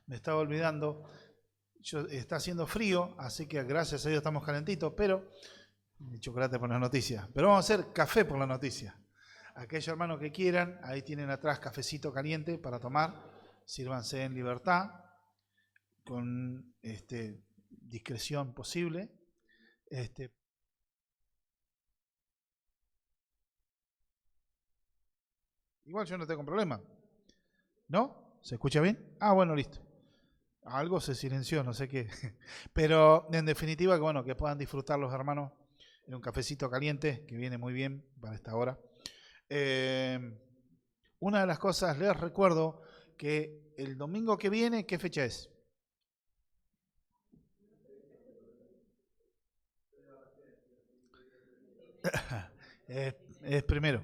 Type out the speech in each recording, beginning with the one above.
Me estaba olvidando. Está haciendo frío, así que gracias a Dios estamos calentitos, pero chocolate por la noticia. Pero vamos a hacer café por la noticia. Aquellos hermanos que quieran, ahí tienen atrás cafecito caliente para tomar. Sírvanse en libertad, con discreción posible. Igual yo no tengo problema. ¿No? ¿Se escucha bien? Bueno, listo. Algo se silenció, no sé qué. Pero en definitiva, que bueno, que puedan disfrutar los hermanos en un cafecito caliente, que viene muy bien para esta hora. Una de las cosas, les recuerdo que el domingo que viene, ¿qué fecha es? Es primero.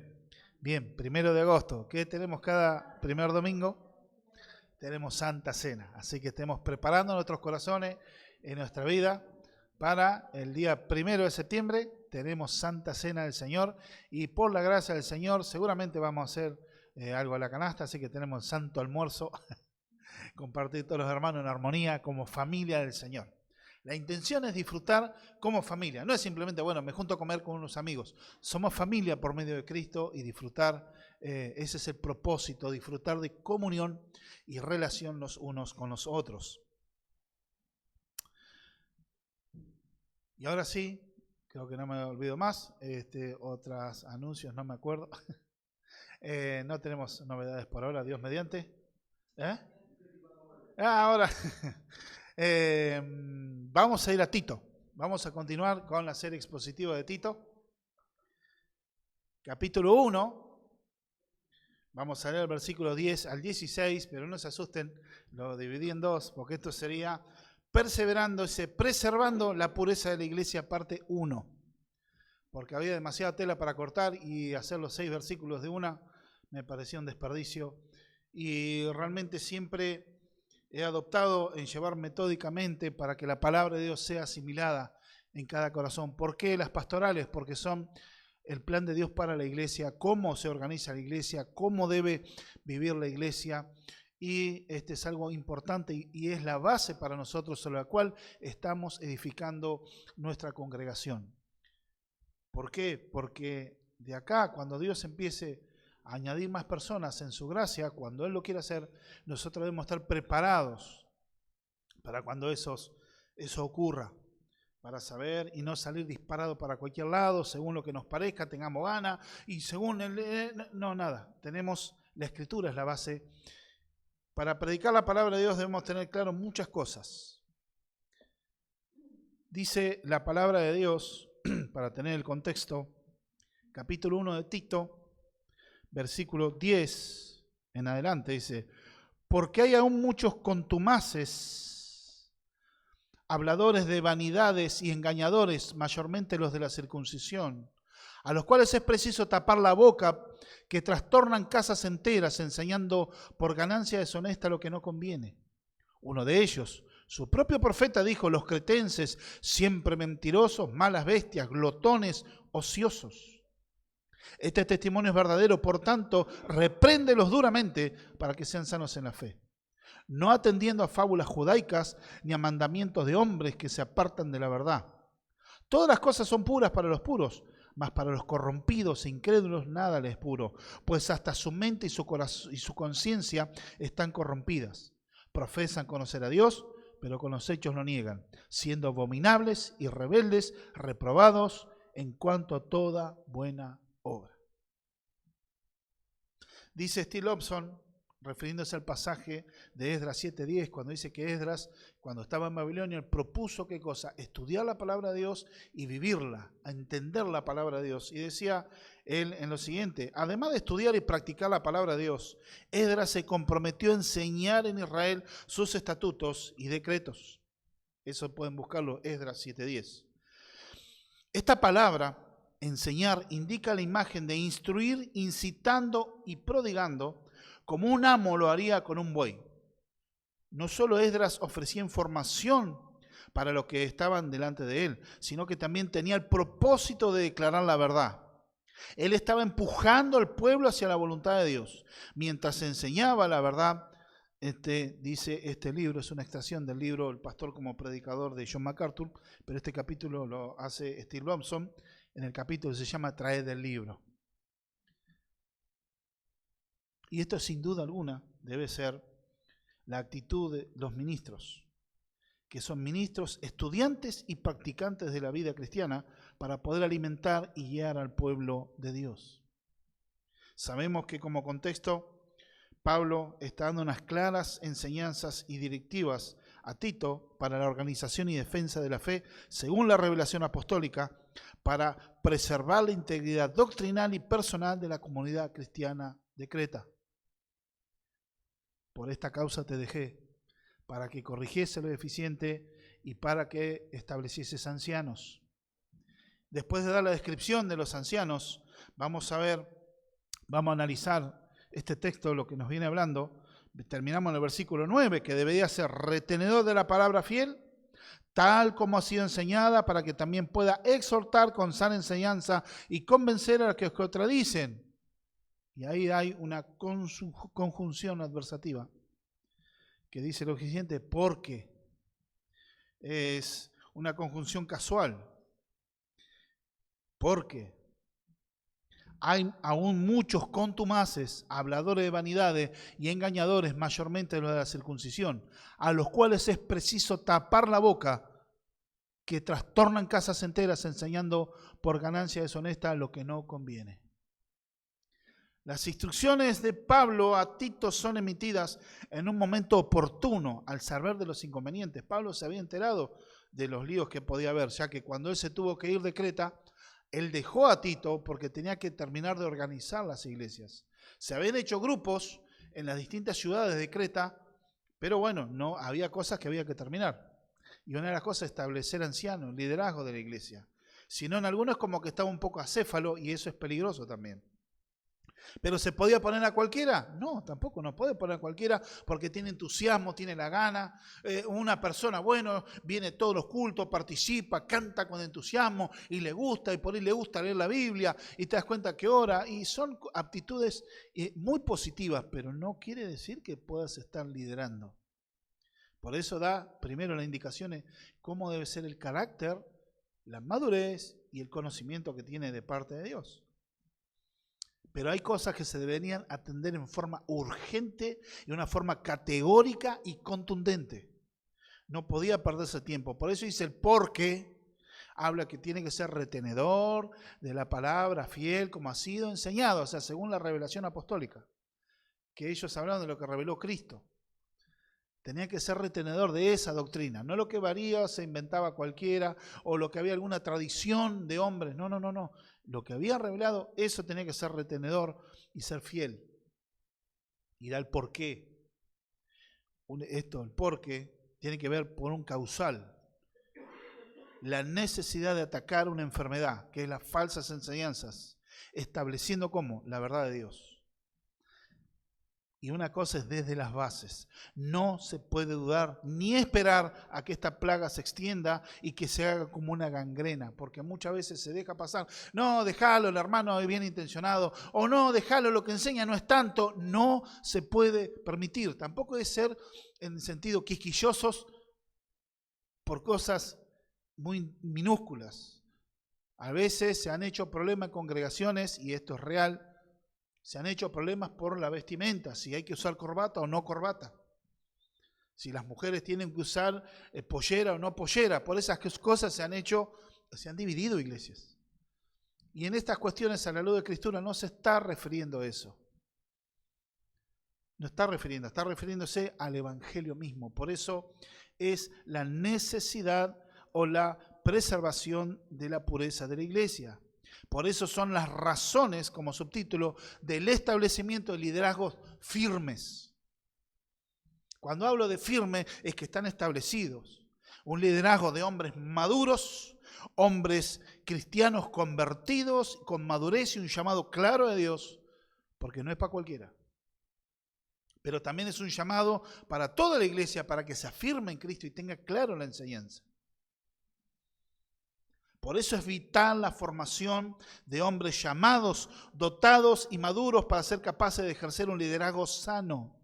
Bien, 1 de agosto. ¿Qué tenemos cada primer domingo? Tenemos Santa Cena. Así que estemos preparando nuestros corazones en nuestra vida para el día 1 de septiembre. Tenemos Santa Cena del Señor y por la gracia del Señor seguramente vamos a hacer algo a la canasta. Así que tenemos santo almuerzo. Compartir todos los hermanos en armonía como familia del Señor. La intención es disfrutar como familia. No es simplemente, bueno, me junto a comer con unos amigos. Somos familia por medio de Cristo y disfrutar, ese es el propósito, disfrutar de comunión y relación los unos con los otros. Y ahora sí, creo que no me olvido más. Otros anuncios, no me acuerdo. No tenemos novedades por ahora, Dios mediante. Ahora... vamos a ir a Tito. Vamos a continuar con la serie expositiva de Tito. Capítulo 1. Vamos a leer el versículo 10 al 16, pero no se asusten, lo dividí en dos, porque esto sería preservando la pureza de la iglesia, parte 1. Porque había demasiada tela para cortar y hacer los 6 versículos de una me parecía un desperdicio. Y realmente siempre he adoptado en llevar metódicamente para que la palabra de Dios sea asimilada en cada corazón. ¿Por qué las pastorales? Porque son el plan de Dios para la iglesia, cómo se organiza la iglesia, cómo debe vivir la iglesia. Y este es algo importante y es la base para nosotros sobre la cual estamos edificando nuestra congregación. ¿Por qué? Porque de acá, cuando Dios empiece a añadir más personas en su gracia, cuando Él lo quiera hacer, nosotros debemos estar preparados para cuando eso ocurra, para saber y no salir disparado para cualquier lado, según lo que nos parezca, tengamos ganas, y según nada. Tenemos, la Escritura es la base. Para predicar la palabra de Dios debemos tener claro muchas cosas. Dice la palabra de Dios, para tener el contexto, capítulo 1 de Tito, versículo 10 en adelante, dice: porque hay aún muchos contumaces, habladores de vanidades y engañadores, mayormente los de la circuncisión, a los cuales es preciso tapar la boca, que trastornan casas enteras, enseñando por ganancia deshonesta lo que no conviene. Uno de ellos, su propio profeta, dijo: los cretenses, siempre mentirosos, malas bestias, glotones, ociosos. Este testimonio es verdadero, por tanto, repréndelos duramente para que sean sanos en la fe, no atendiendo a fábulas judaicas ni a mandamientos de hombres que se apartan de la verdad. Todas las cosas son puras para los puros, mas para los corrompidos e incrédulos nada les es puro, pues hasta su mente y su conciencia están corrompidas. Profesan conocer a Dios, pero con los hechos lo niegan, siendo abominables y rebeldes, reprobados en cuanto a toda buena obra. Dice Steve Lobson, refiriéndose al pasaje de Esdras 7:10, cuando dice que Esdras, cuando estaba en Babilonia, él propuso ¿qué cosa? Estudiar la palabra de Dios y vivirla, a entender la palabra de Dios. Y decía él en lo siguiente: además de estudiar y practicar la palabra de Dios, Esdras se comprometió a enseñar en Israel sus estatutos y decretos. Eso pueden buscarlo, Esdras 7:10. Esta palabra, enseñar, indica la imagen de instruir, incitando y prodigando, como un amo lo haría con un buey. No solo Esdras ofrecía información para los que estaban delante de él, sino que también tenía el propósito de declarar la verdad. Él estaba empujando al pueblo hacia la voluntad de Dios. Mientras enseñaba la verdad, Este libro es una extracción del libro El pastor como predicador de John MacArthur, pero este capítulo lo hace Steve Lawson en el capítulo que se llama Traed el libro. Y esto sin duda alguna debe ser la actitud de los ministros, que son ministros, estudiantes y practicantes de la vida cristiana para poder alimentar y guiar al pueblo de Dios. Sabemos que como contexto, Pablo está dando unas claras enseñanzas y directivas a Tito para la organización y defensa de la fe, según la revelación apostólica, para preservar la integridad doctrinal y personal de la comunidad cristiana de Creta. Por esta causa te dejé, para que corrigiese lo deficiente y para que establecieses ancianos. Después de dar la descripción de los ancianos, vamos a analizar este texto, lo que nos viene hablando. Terminamos en el versículo 9, que debería ser retenedor de la palabra fiel, tal como ha sido enseñada, para que también pueda exhortar con sana enseñanza y convencer a los que os contradicen. Y ahí hay una conjunción adversativa que dice lo siguiente: porque es una conjunción casual. Porque hay aún muchos contumaces, habladores de vanidades y engañadores, mayormente los de la circuncisión, a los cuales es preciso tapar la boca, que trastornan casas enteras enseñando por ganancia deshonesta lo que no conviene. Las instrucciones de Pablo a Tito son emitidas en un momento oportuno, al saber de los inconvenientes. Pablo se había enterado de los líos que podía haber, ya que cuando él se tuvo que ir de Creta, él dejó a Tito porque tenía que terminar de organizar las iglesias. Se habían hecho grupos en las distintas ciudades de Creta, pero bueno, no había cosas que había que terminar. Y una de las cosas es establecer ancianos, liderazgo de la iglesia. Si no, en algunos como que estaba un poco acéfalo y eso es peligroso también. ¿Pero se podía poner a cualquiera? No, tampoco no puede poner a cualquiera porque tiene entusiasmo, tiene la gana. Una persona, bueno, viene a todos los cultos, participa, canta con entusiasmo y le gusta, y por ahí le gusta leer la Biblia y te das cuenta que ora. Y son aptitudes muy positivas, pero no quiere decir que puedas estar liderando. Por eso da primero la indicación de cómo debe ser el carácter, la madurez y el conocimiento que tiene de parte de Dios. Pero hay cosas que se deberían atender en forma urgente y de una forma categórica y contundente. No podía perderse tiempo. Por eso dice el porque, habla que tiene que ser retenedor de la palabra, fiel, como ha sido enseñado, o sea, según la revelación apostólica, que ellos hablaron de lo que reveló Cristo. Tenía que ser retenedor de esa doctrina, no lo que varía, se inventaba cualquiera, o lo que había alguna tradición de hombres. No. Lo que había revelado, eso tenía que ser retenedor y ser fiel. Y da el porqué. El porqué tiene que ver por un causal. La necesidad de atacar una enfermedad, que es las falsas enseñanzas, estableciendo ¿cómo? La verdad de Dios. Y una cosa es desde las bases. No se puede dudar ni esperar a que esta plaga se extienda y que se haga como una gangrena, porque muchas veces se deja pasar. No, déjalo, el hermano es bien intencionado. O no, déjalo, lo que enseña no es tanto. No se puede permitir. Tampoco es ser en el sentido quisquillosos por cosas muy minúsculas. A veces se han hecho problemas en congregaciones, y esto es real. Se han hecho problemas por la vestimenta, si hay que usar corbata o no corbata. Si las mujeres tienen que usar pollera o no pollera. Por esas cosas se han dividido iglesias. Y en estas cuestiones, a la luz de Escritura, no se está refiriendo a eso. No está refiriéndose al Evangelio mismo. Por eso es la necesidad o la preservación de la pureza de la iglesia. Por eso son las razones, como subtítulo, del establecimiento de liderazgos firmes. Cuando hablo de firme es que están establecidos. Un liderazgo de hombres maduros, hombres cristianos convertidos, con madurez y un llamado claro de Dios, porque no es para cualquiera. Pero también es un llamado para toda la iglesia, para que se afirme en Cristo y tenga claro la enseñanza. Por eso es vital la formación de hombres llamados, dotados y maduros para ser capaces de ejercer un liderazgo sano.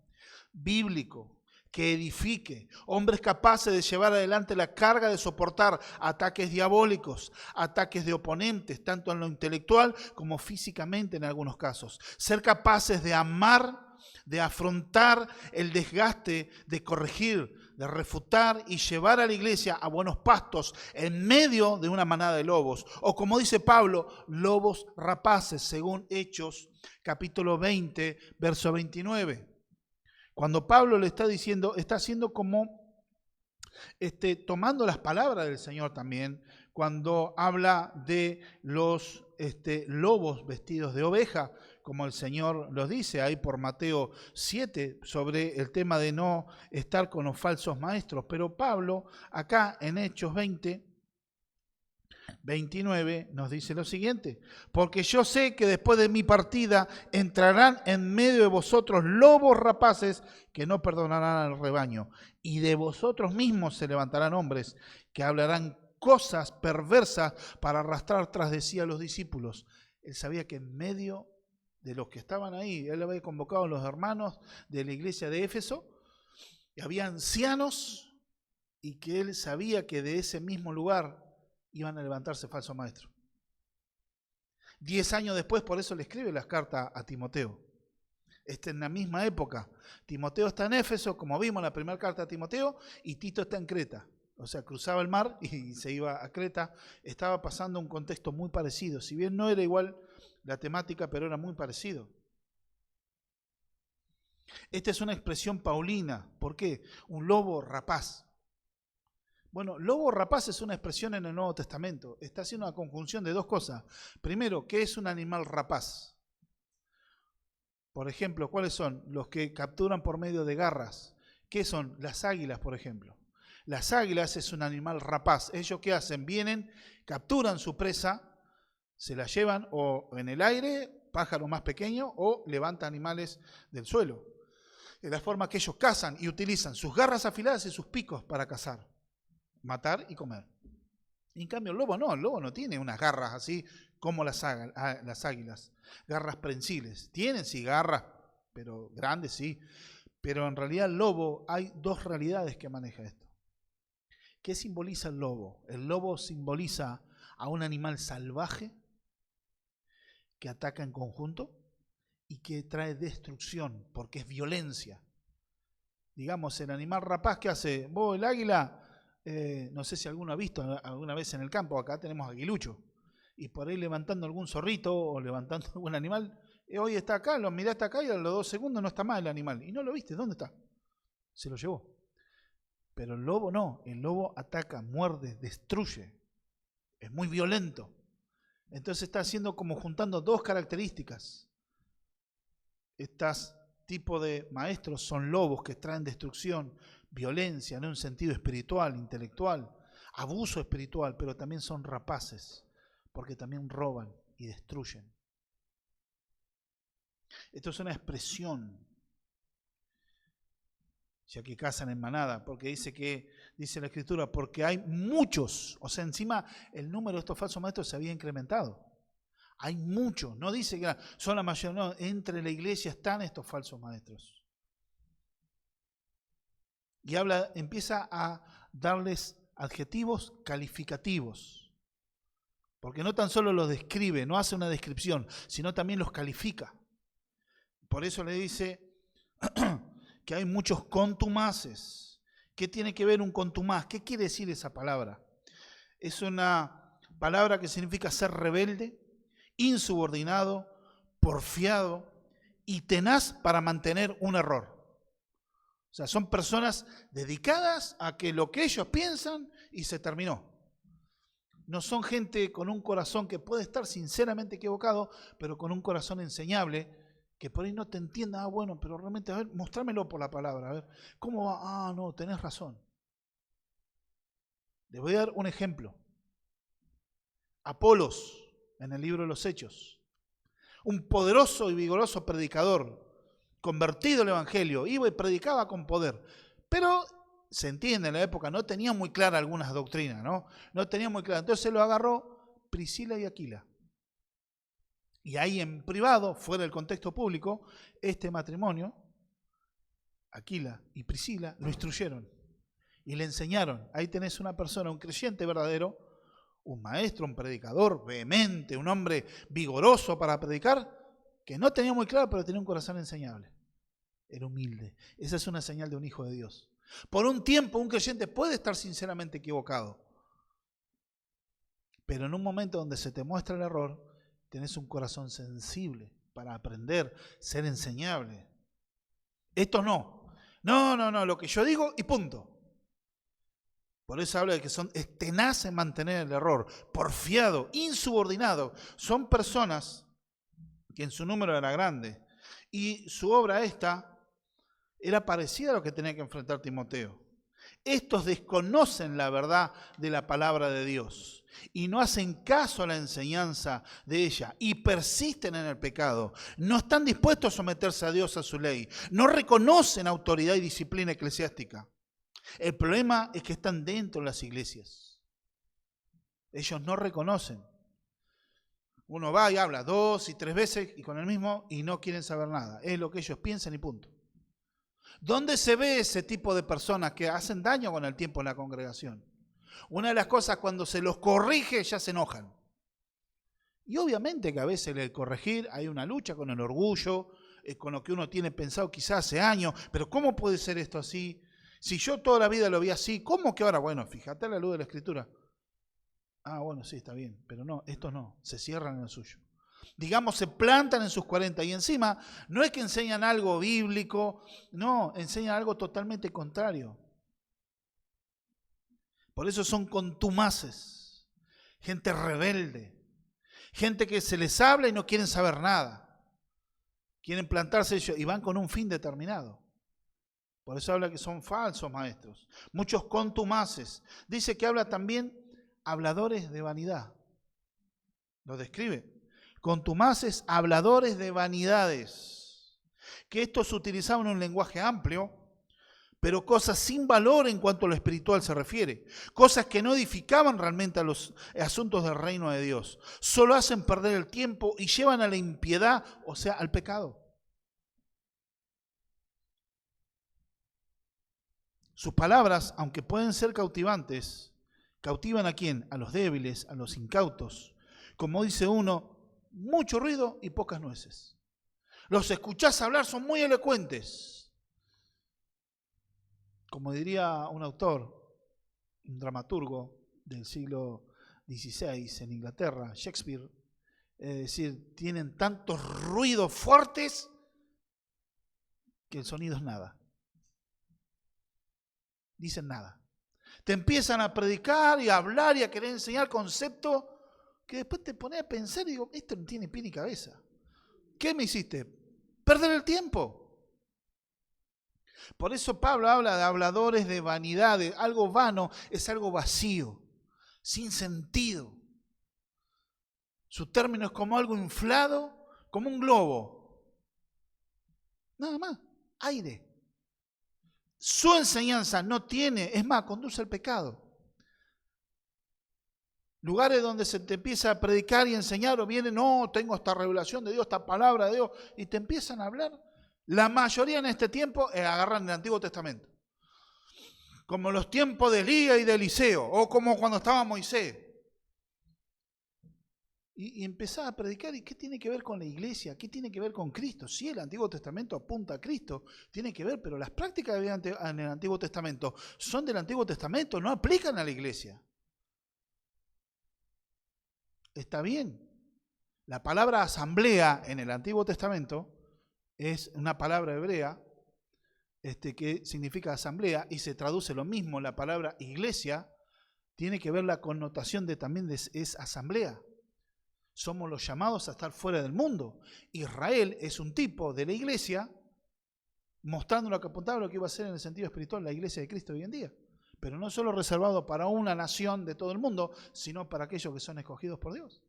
bíblico, que edifique, hombres capaces de llevar adelante la carga de soportar ataques diabólicos, ataques de oponentes, tanto en lo intelectual como físicamente en algunos casos. Ser capaces de amar, de afrontar el desgaste, de corregir, de refutar y llevar a la iglesia a buenos pastos en medio de una manada de lobos. O como dice Pablo, lobos rapaces, según Hechos capítulo 20, verso 29. Cuando Pablo le está diciendo, está haciendo como, tomando las palabras del Señor también, cuando habla de los lobos vestidos de oveja, como el Señor los dice ahí por Mateo 7, sobre el tema de no estar con los falsos maestros. Pero Pablo, acá en Hechos 20, 29 nos dice lo siguiente: porque yo sé que después de mi partida entrarán en medio de vosotros lobos rapaces que no perdonarán al rebaño, y de vosotros mismos se levantarán hombres que hablarán cosas perversas para arrastrar tras de sí a los discípulos. Él sabía que en medio de los que estaban ahí, él había convocado a los hermanos de la iglesia de Éfeso, y había ancianos, y que él sabía que de ese mismo lugar iban a levantarse falsos maestros. 10 años después, por eso le escribe las cartas a Timoteo. En la misma época. Timoteo está en Éfeso, como vimos en la primera carta a Timoteo, y Tito está en Creta. O sea, cruzaba el mar y se iba a Creta. Estaba pasando un contexto muy parecido. Si bien no era igual la temática, pero era muy parecido. Esta es una expresión paulina. ¿Por qué? Un lobo rapaz. Bueno, lobo rapaz es una expresión en el Nuevo Testamento. Está haciendo una conjunción de dos cosas. Primero, ¿qué es un animal rapaz? Por ejemplo, ¿cuáles son? Los que capturan por medio de garras. ¿Qué son? Las águilas, por ejemplo. Las águilas es un animal rapaz. ¿Ellos qué hacen? Vienen, capturan su presa, se la llevan o en el aire, pájaro más pequeño, o levantan animales del suelo. De la forma que ellos cazan y utilizan sus garras afiladas y sus picos para cazar, matar y comer. En cambio el lobo no tiene unas garras así como las águilas, garras prensiles. Tienen sí garras, pero grandes sí. Pero en realidad el lobo, hay dos realidades que maneja esto. ¿Qué simboliza el lobo? El lobo simboliza a un animal salvaje que ataca en conjunto y que trae destrucción porque es violencia. Digamos, el animal rapaz que hace, vos el águila, no sé si alguno ha visto alguna vez en el campo, acá tenemos aguilucho, y por ahí levantando algún zorrito o levantando algún animal, hoy está acá, lo miraste acá y a los 2 segundos no está más el animal, y no lo viste, ¿dónde está? Se lo llevó. Pero el lobo no, el lobo ataca, muerde, destruye, es muy violento. Entonces está haciendo como juntando dos características. Estos tipos de maestros son lobos que traen destrucción, violencia, en un sentido espiritual, intelectual, abuso espiritual, pero también son rapaces, porque también roban y destruyen. Esto es una expresión, ya que cazan en manada, porque dice la Escritura, porque hay muchos, o sea, encima el número de estos falsos maestros se había incrementado. Hay muchos, no dice que son la mayoría, no, entre la iglesia están estos falsos maestros. Y empieza a darles adjetivos calificativos, porque no tan solo los describe, no hace una descripción, sino también los califica. Por eso le dice que hay muchos contumaces. ¿Qué tiene que ver un contumaz? ¿Qué quiere decir esa palabra? Es una palabra que significa ser rebelde, insubordinado, porfiado y tenaz para mantener un error. O sea, son personas dedicadas a que lo que ellos piensan y se terminó. No son gente con un corazón que puede estar sinceramente equivocado, pero con un corazón enseñable, que por ahí no te entienda, bueno, pero realmente, a ver, mostrámelo por la palabra, a ver, ¿cómo va? No, tenés razón. Les voy a dar un ejemplo. Apolos, en el libro de los Hechos, un poderoso y vigoroso predicador, convertido al evangelio, iba y predicaba con poder, pero se entiende, en la época no tenía muy clara algunas doctrinas, no tenía muy clara, entonces lo agarró Priscila y Aquila, y ahí en privado, fuera del contexto público, este matrimonio Aquila y Priscila, lo instruyeron y le enseñaron. Ahí tenés una persona, un creyente verdadero, un maestro, un predicador vehemente, un hombre vigoroso para predicar, que no tenía muy claro, pero tenía un corazón enseñable. Era humilde. Esa es una señal de un hijo de Dios. Por un tiempo un creyente puede estar sinceramente equivocado, pero en un momento donde se te muestra el error, tenés un corazón sensible para aprender, ser enseñable. Esto no. No, lo que yo digo y punto. Por eso habla de que son tenaces en mantener el error, porfiado, insubordinado. Son personas que en su número era grande y su obra esta era parecida a lo que tenía que enfrentar Timoteo. Estos desconocen la verdad de la palabra de Dios y no hacen caso a la enseñanza de ella y persisten en el pecado. No están dispuestos a someterse a Dios, a su ley. No reconocen autoridad y disciplina eclesiástica. El problema es que están dentro de las iglesias. Ellos no reconocen. Uno va y habla 2 y 3 veces y con el mismo y no quieren saber nada. Es lo que ellos piensan y punto. ¿Dónde se ve ese tipo de personas que hacen daño con el tiempo en la congregación? Una de las cosas, cuando se los corrige, ya se enojan. Y obviamente que a veces el corregir hay una lucha con el orgullo, con lo que uno tiene pensado quizás hace años, pero ¿cómo puede ser esto así? Si yo toda la vida lo vi así, ¿cómo que ahora? Bueno, fíjate a la luz de la Escritura. Ah, bueno, sí, está bien, pero no, estos no, se cierran en el suyo. Digamos, se plantan en sus 40 y encima no es que enseñan algo bíblico, no, enseñan algo totalmente contrario. Por eso son contumaces, gente rebelde, gente que se les habla y no quieren saber nada. Quieren plantarse ellos y van con un fin determinado. Por eso habla que son falsos maestros. Muchos contumaces. Dice que habla también habladores de vanidad. Lo describe. Contumaces, habladores de vanidades. Que estos utilizaban un lenguaje amplio, pero cosas sin valor en cuanto a lo espiritual se refiere. Cosas que no edificaban realmente a los asuntos del reino de Dios. Solo hacen perder el tiempo y llevan a la impiedad, o sea, al pecado. Sus palabras, aunque pueden ser cautivantes, ¿cautivan a quién? A los débiles, a los incautos. Como dice uno, mucho ruido y pocas nueces. Los escuchás hablar, son muy elocuentes. Como diría un autor, un dramaturgo del siglo XVI en Inglaterra, Shakespeare, es decir, tienen tantos ruidos fuertes que el sonido es nada. Dicen nada. Te empiezan a predicar y a hablar y a querer enseñar conceptos que después te pones a pensar y digo, esto no tiene pie ni cabeza. ¿Qué me hiciste? Perder el tiempo. Por eso Pablo habla de habladores de vanidades. Algo vano es algo vacío, sin sentido. Su término es como algo inflado, como un globo. Nada más, aire. Su enseñanza no tiene, es más, conduce al pecado. Lugares donde se te empieza a predicar y enseñar o viene, no, tengo esta revelación de Dios, esta palabra de Dios, y te empiezan a hablar. La mayoría en este tiempo agarran el Antiguo Testamento. Como los tiempos de Elías y de Eliseo, o como cuando estaba Moisés. Y empezás a predicar, ¿y qué tiene que ver con la iglesia? ¿Qué tiene que ver con Cristo? Sí, el Antiguo Testamento apunta a Cristo, tiene que ver, pero las prácticas que había en el Antiguo Testamento son del Antiguo Testamento, no aplican a la iglesia. Está bien. La palabra asamblea en el Antiguo Testamento es una palabra hebrea que significa asamblea y se traduce lo mismo. La palabra iglesia tiene que ver la connotación de también es asamblea. Somos los llamados a estar fuera del mundo. Israel es un tipo de la iglesia, mostrando lo que apuntaba lo que iba a ser en el sentido espiritual la iglesia de Cristo hoy en día. Pero no solo reservado para una nación de todo el mundo, sino para aquellos que son escogidos por Dios.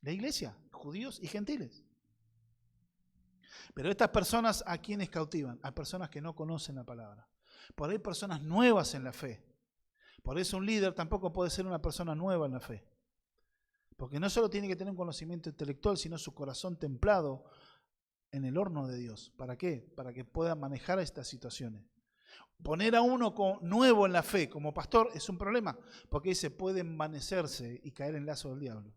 La iglesia, judíos y gentiles. Pero estas personas, ¿a quiénes cautivan? A personas que no conocen la palabra. Por ahí personas nuevas en la fe. Por eso un líder tampoco puede ser una persona nueva en la fe. Porque no solo tiene que tener un conocimiento intelectual, sino su corazón templado en el horno de Dios. ¿Para qué? Para que pueda manejar estas situaciones. Poner a uno nuevo en la fe como pastor es un problema, porque se puede envanecerse y caer en lazo del diablo.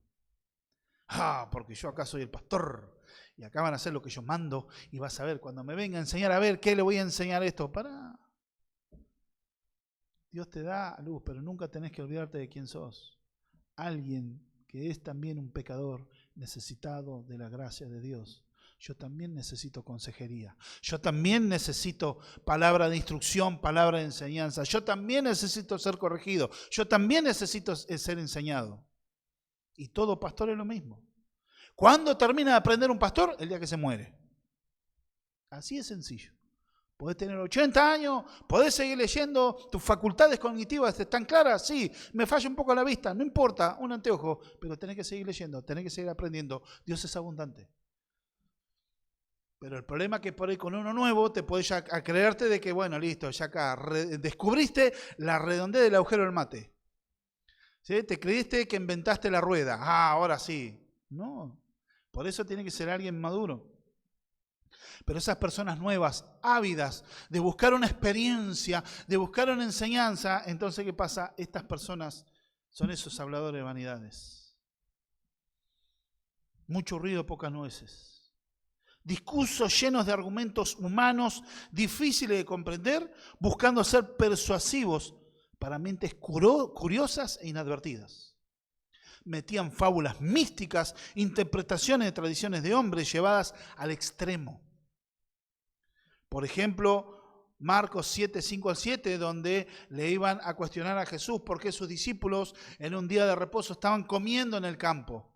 Porque yo acá soy el pastor y acá van a hacer lo que yo mando y vas a ver, cuando me venga a enseñar, a ver, ¿qué le voy a enseñar esto? Dios te da luz, pero nunca tenés que olvidarte de quién sos. Alguien que es también un pecador necesitado de la gracia de Dios. Yo también necesito consejería. Yo también necesito palabra de instrucción, palabra de enseñanza. Yo también necesito ser corregido. Yo también necesito ser enseñado. Y todo pastor es lo mismo. ¿Cuándo termina de aprender un pastor? El día que se muere. Así es sencillo. Podés tener 80 años, podés seguir leyendo, tus facultades cognitivas están claras, sí, me falla un poco la vista, no importa, un anteojo, pero tenés que seguir leyendo, tenés que seguir aprendiendo. Dios es abundante. Pero el problema es que por ahí con uno nuevo te podés ya a creerte de que, bueno, listo, ya acá descubriste la redondez del agujero del mate. ¿Sí? Te creíste que inventaste la rueda. Ahora sí. No, por eso tiene que ser alguien maduro. Pero esas personas nuevas, ávidas de buscar una experiencia, de buscar una enseñanza, entonces ¿qué pasa? Estas personas son esos habladores de vanidades. Mucho ruido, pocas nueces. Discursos llenos de argumentos humanos, difíciles de comprender, buscando ser persuasivos para mentes curiosas e inadvertidas. Metían fábulas místicas, interpretaciones de tradiciones de hombres llevadas al extremo. Por ejemplo, Marcos 7, 5 al 7, donde le iban a cuestionar a Jesús por qué sus discípulos en un día de reposo estaban comiendo en el campo.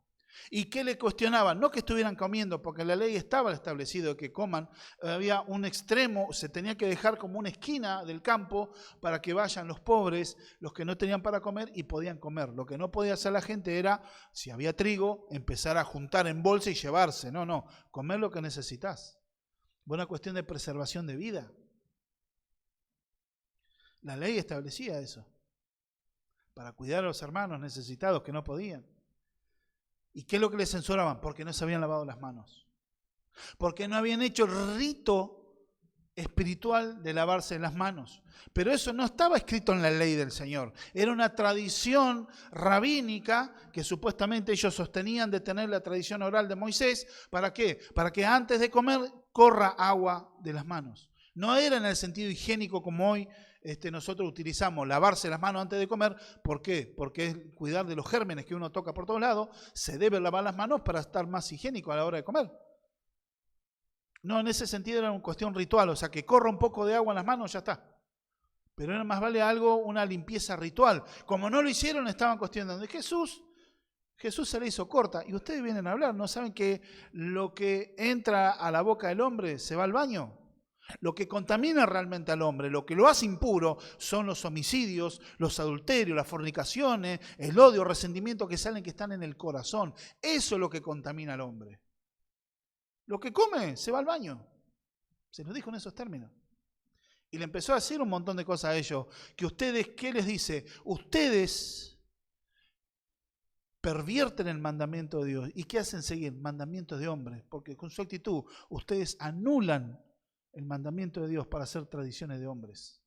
¿Y qué le cuestionaban? No que estuvieran comiendo, porque en la ley estaba establecido que coman. Había un extremo, se tenía que dejar como una esquina del campo para que vayan los pobres, los que no tenían para comer y podían comer. Lo que no podía hacer la gente era, si había trigo, empezar a juntar en bolsa y llevarse. No, comer lo que necesitas. Una cuestión de preservación de vida. La ley establecía eso, para cuidar a los hermanos necesitados que no podían. ¿Y qué es lo que les censuraban? Porque no se habían lavado las manos. Porque no habían hecho el rito espiritual de lavarse las manos. Pero eso no estaba escrito en la ley del Señor. Era una tradición rabínica que supuestamente ellos sostenían de tener la tradición oral de Moisés. ¿Para qué? Para que antes de comer corra agua de las manos. No era en el sentido higiénico como hoy nosotros utilizamos, lavarse las manos antes de comer. ¿Por qué? Porque es cuidar de los gérmenes que uno toca por todos lados. Se debe lavar las manos para estar más higiénico a la hora de comer. No, en ese sentido era una cuestión ritual, o sea, que corra un poco de agua en las manos, ya está. Pero era más vale algo, una limpieza ritual. Como no lo hicieron, estaban cuestionando. Jesús se le hizo corta. Y ustedes vienen a hablar, ¿no saben que lo que entra a la boca del hombre se va al baño? Lo que contamina realmente al hombre, lo que lo hace impuro, son los homicidios, los adulterios, las fornicaciones, el odio, el resentimiento que salen, que están en el corazón. Eso es lo que contamina al hombre. Lo que come se va al baño. Se nos dijo en esos términos. Y le empezó a decir un montón de cosas a ellos. Que ustedes, ¿qué les dice? Ustedes pervierten el mandamiento de Dios. ¿Y qué hacen seguir? Mandamientos de hombres. Porque con su actitud ustedes anulan el mandamiento de Dios para hacer tradiciones de hombres.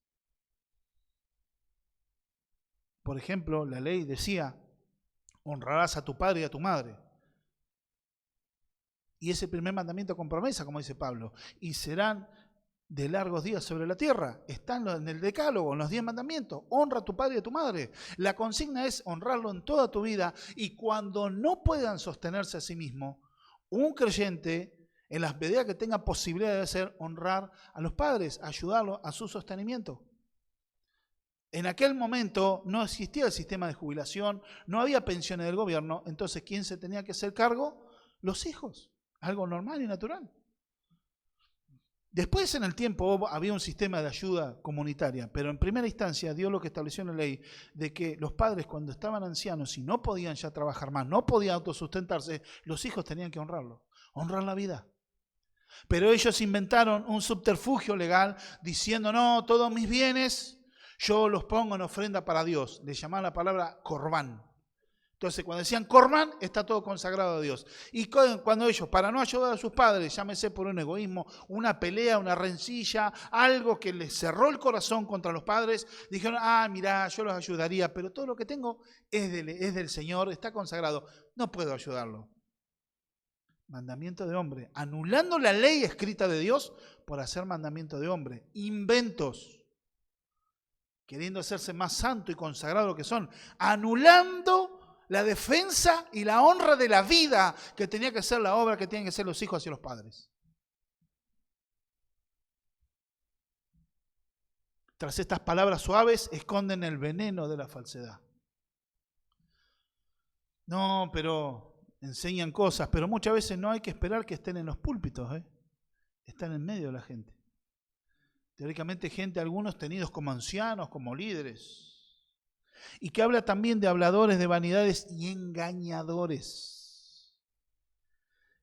Por ejemplo, la ley decía, honrarás a tu padre y a tu madre. Y ese primer mandamiento con promesa, como dice Pablo, y serán de largos días sobre la tierra. Están en el decálogo, en los 10 mandamientos. Honra a tu padre y a tu madre. La consigna es honrarlo en toda tu vida, y cuando no puedan sostenerse a sí mismo, un creyente, en las medidas que tenga posibilidad de hacer, honrar a los padres, ayudarlos a su sostenimiento. En aquel momento no existía el sistema de jubilación, no había pensiones del gobierno, entonces ¿quién se tenía que hacer cargo? Los hijos. Algo normal y natural. Después en el tiempo había un sistema de ayuda comunitaria, pero en primera instancia Dios lo que estableció en la ley de que los padres cuando estaban ancianos y no podían ya trabajar más, no podían autosustentarse, los hijos tenían que honrarlo, honrar la vida. Pero ellos inventaron un subterfugio legal diciendo, no, todos mis bienes yo los pongo en ofrenda para Dios. Le llamaban la palabra corbán. Entonces, cuando decían Corban, está todo consagrado a Dios. Y cuando ellos, para no ayudar a sus padres, llámese por un egoísmo, una pelea, una rencilla, algo que les cerró el corazón contra los padres, dijeron, mirá, yo los ayudaría, pero todo lo que tengo es del Señor, está consagrado, no puedo ayudarlo. Mandamiento de hombre, anulando la ley escrita de Dios por hacer mandamiento de hombre, inventos, queriendo hacerse más santo y consagrado que son, anulando la defensa y la honra de la vida que tenía que ser la obra que tienen que ser los hijos hacia los padres. Tras estas palabras suaves esconden el veneno de la falsedad. No, pero enseñan cosas, pero muchas veces no hay que esperar que estén en los púlpitos, están en medio de la gente. Teóricamente gente, algunos tenidos como ancianos, como líderes. Y que habla también de habladores de vanidades y engañadores.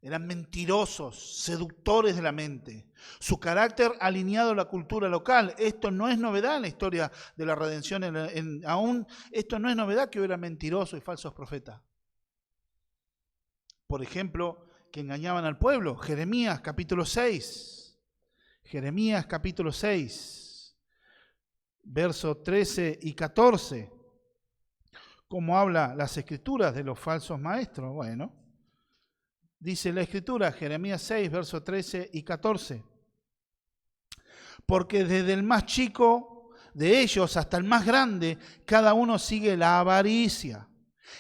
Eran mentirosos, seductores de la mente. Su carácter alineado a la cultura local. Esto no es novedad en la historia de la redención. Aún esto no es novedad que hubiera mentirosos y falsos profetas. Por ejemplo, que engañaban al pueblo. Jeremías capítulo 6. Jeremías capítulo 6. Versos 13 y 14. ¿Cómo habla las escrituras de los falsos maestros? Bueno, dice la escritura, Jeremías 6, versos 13 y 14. Porque desde el más chico de ellos hasta el más grande, cada uno sigue la avaricia.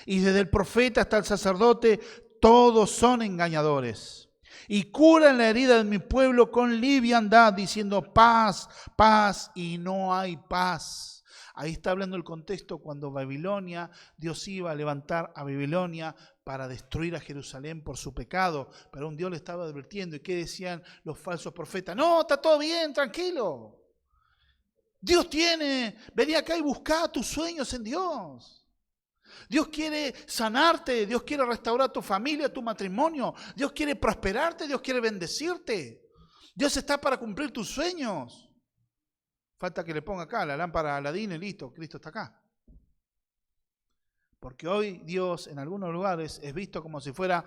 Y desde el profeta hasta el sacerdote, todos son engañadores. Y curan la herida de mi pueblo con liviandad, diciendo paz, paz, y no hay paz. Ahí está hablando el contexto cuando Babilonia, Dios iba a levantar a Babilonia para destruir a Jerusalén por su pecado. Pero un Dios le estaba advirtiendo. ¿Y qué decían los falsos profetas? No, está todo bien, tranquilo. Dios vení acá y buscá tus sueños en Dios. Dios quiere sanarte, Dios quiere restaurar tu familia, tu matrimonio. Dios quiere prosperarte, Dios quiere bendecirte. Dios está para cumplir tus sueños. Falta que le ponga acá la lámpara a Aladín y listo, Cristo está acá. Porque hoy Dios en algunos lugares es visto como si fuera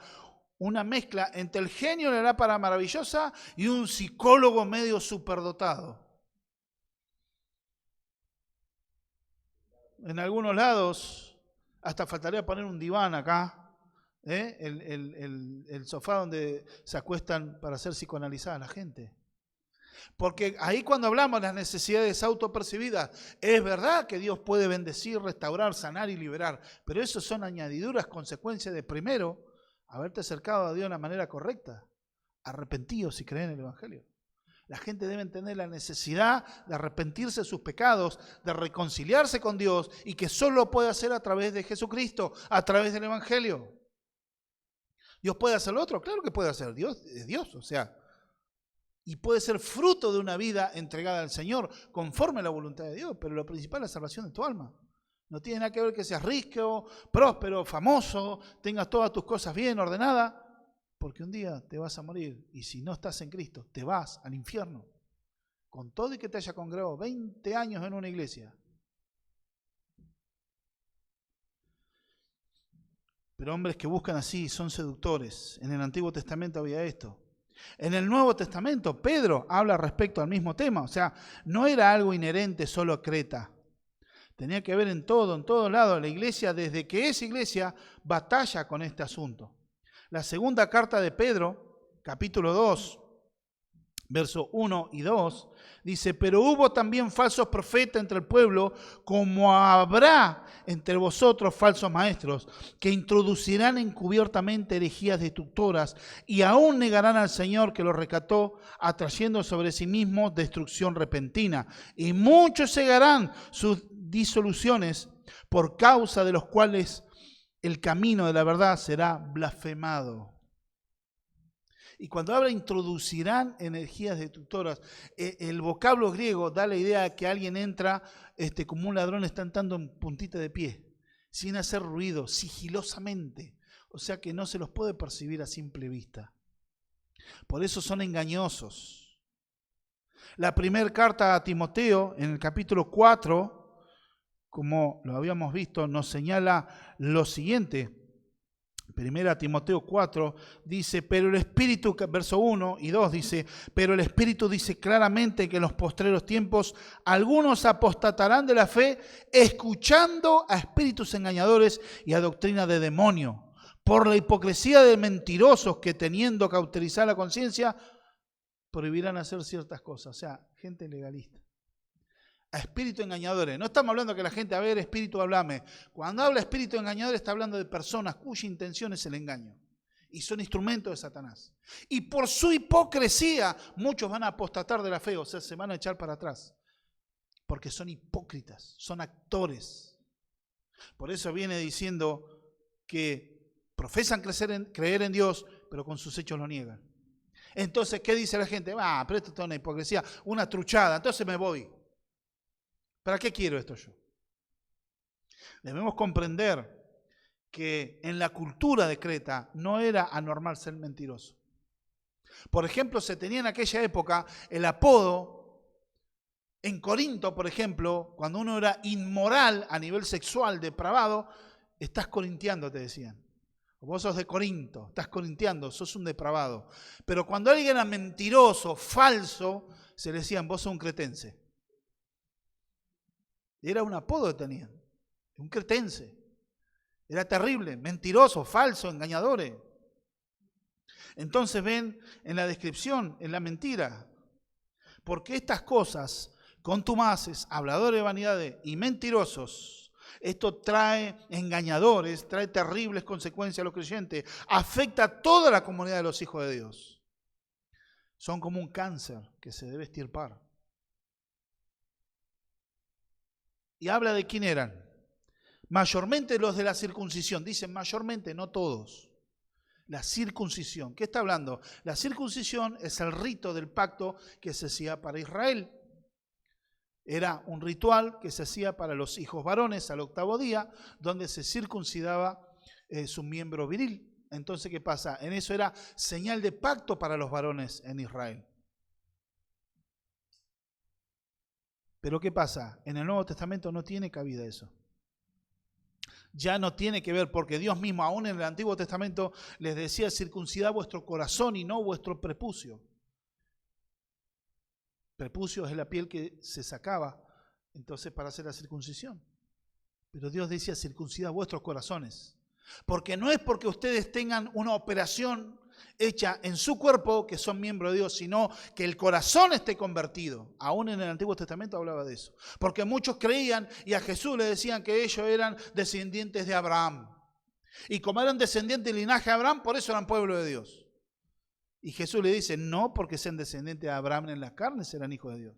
una mezcla entre el genio de la lámpara maravillosa y un psicólogo medio superdotado. En algunos lados hasta faltaría poner un diván acá, el sofá donde se acuestan para ser psicoanalizada la gente. Porque ahí cuando hablamos de las necesidades autopercibidas, es verdad que Dios puede bendecir, restaurar, sanar y liberar, pero eso son añadiduras, consecuencias de primero, haberte acercado a Dios de una manera correcta, arrepentidos si creen en el Evangelio. La gente debe entender la necesidad de arrepentirse de sus pecados, de reconciliarse con Dios y que solo lo puede hacer a través de Jesucristo, a través del Evangelio. ¿Dios puede hacer lo otro? Claro que puede hacer, Dios es Dios, o sea, y puede ser fruto de una vida entregada al Señor, conforme a la voluntad de Dios, pero lo principal es la salvación de tu alma. No tiene nada que ver que seas rico, próspero, famoso, tengas todas tus cosas bien ordenadas, porque un día te vas a morir y si no estás en Cristo, te vas al infierno, con todo y que te haya congregado 20 años en una iglesia. Pero hombres que buscan así son seductores. En el Antiguo Testamento había esto. En el Nuevo Testamento, Pedro habla respecto al mismo tema, o sea, no era algo inherente solo a Creta. Tenía que ver en todos lados. La iglesia, desde que es iglesia, batalla con este asunto. La segunda carta de Pedro, capítulo 2, versos 1 y 2, dice, pero hubo también falsos profetas entre el pueblo, como habrá entre vosotros falsos maestros, que introducirán encubiertamente herejías destructoras y aún negarán al Señor que los rescató, atrayendo sobre sí mismos destrucción repentina. Y muchos cegarán sus disoluciones, por causa de los cuales el camino de la verdad será blasfemado. Y cuando habla introducirán energías destructoras, el vocablo griego da la idea de que alguien entra como un ladrón está entrando en puntita de pie, sin hacer ruido, sigilosamente. O sea que no se los puede percibir a simple vista. Por eso son engañosos. La primera carta a Timoteo, en el capítulo 4, como lo habíamos visto, nos señala lo siguiente. 1 Timoteo 4 dice, pero el Espíritu, verso 1 y 2 dice, pero el Espíritu dice claramente que en los postreros tiempos algunos apostatarán de la fe, escuchando a espíritus engañadores y a doctrina de demonio, por la hipocresía de mentirosos que teniendo cauterizar la conciencia, prohibirán hacer ciertas cosas. O sea, gente legalista. A espíritus engañadores. No estamos hablando que la gente, a ver, espíritu, háblame. Cuando habla espíritu engañador está hablando de personas cuya intención es el engaño. Y son instrumentos de Satanás. Y por su hipocresía, muchos van a apostatar de la fe, o sea, se van a echar para atrás. Porque son hipócritas, son actores. Por eso viene diciendo que profesan creer en Dios, pero con sus hechos lo niegan. Entonces, ¿qué dice la gente? Pero esto es toda una hipocresía, una truchada, entonces me voy. ¿Para qué quiero esto yo? Debemos comprender que en la cultura de Creta no era anormal ser mentiroso. Por ejemplo, se tenía en aquella época el apodo, en Corinto, por ejemplo, cuando uno era inmoral a nivel sexual, depravado, estás corintiando, te decían. Vos sos de Corinto, estás corintiando, sos un depravado. Pero cuando alguien era mentiroso, falso, se le decían, vos sos un cretense. Era un apodo que tenían, un cretense. Era terrible, mentiroso, falso, engañadores. Entonces ven en la descripción, en la mentira. Porque estas cosas, contumaces, habladores de vanidades y mentirosos, esto trae engañadores, trae terribles consecuencias a los creyentes, afecta a toda la comunidad de los hijos de Dios. Son como un cáncer que se debe extirpar. Y habla de quién eran. Mayormente los de la circuncisión. Dicen mayormente, no todos. La circuncisión. ¿Qué está hablando? La circuncisión es el rito del pacto que se hacía para Israel. Era un ritual que se hacía para los hijos varones al 8º día, donde se circuncidaba su miembro viril. Entonces, ¿qué pasa? En eso era señal de pacto para los varones en Israel. Pero ¿qué pasa? En el Nuevo Testamento no tiene cabida eso. Ya no tiene que ver, porque Dios mismo, aún en el Antiguo Testamento, les decía circuncidad vuestro corazón y no vuestro prepucio. Prepucio es la piel que se sacaba, entonces, para hacer la circuncisión. Pero Dios decía circuncidad vuestros corazones. Porque no es porque ustedes tengan una operación hecha en su cuerpo, que son miembros de Dios, sino que el corazón esté convertido. Aún en el Antiguo Testamento hablaba de eso. Porque muchos creían y a Jesús le decían que ellos eran descendientes de Abraham. Y como eran descendientes del linaje de Abraham, por eso eran pueblo de Dios. Y Jesús le dice, no porque sean descendientes de Abraham en la carne, serán hijos de Dios.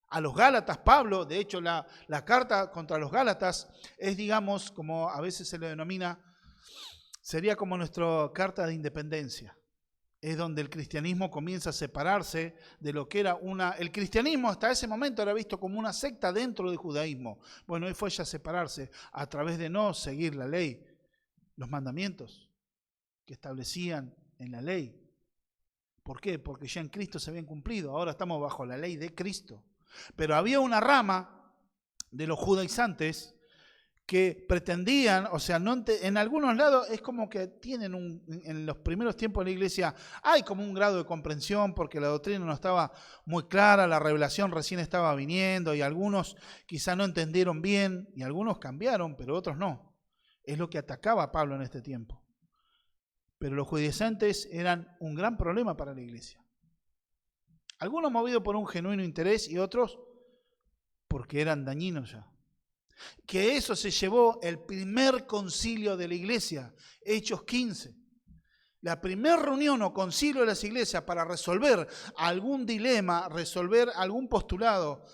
A los Gálatas, Pablo, de hecho la carta contra los Gálatas es, digamos, como a veces se le denomina, sería como nuestra carta de independencia. Es donde el cristianismo comienza a separarse de lo que era el cristianismo hasta ese momento era visto como una secta dentro del judaísmo. Bueno, hoy fue ya separarse a través de no seguir la ley, los mandamientos que establecían en la ley. ¿Por qué? Porque ya en Cristo se habían cumplido, ahora estamos bajo la ley de Cristo. Pero había una rama de los judaizantes que pretendían, o sea, en algunos lados es como que tienen en los primeros tiempos de la iglesia hay como un grado de comprensión porque la doctrina no estaba muy clara, la revelación recién estaba viniendo y algunos quizá no entendieron bien y algunos cambiaron, pero otros no. Es lo que atacaba a Pablo en este tiempo. Pero los judaizantes eran un gran problema para la iglesia. Algunos movidos por un genuino interés y otros porque eran dañinos ya. Que eso se llevó el primer concilio de la iglesia, Hechos 15. La primera reunión o concilio de las iglesias para resolver algún dilema, resolver algún postulado,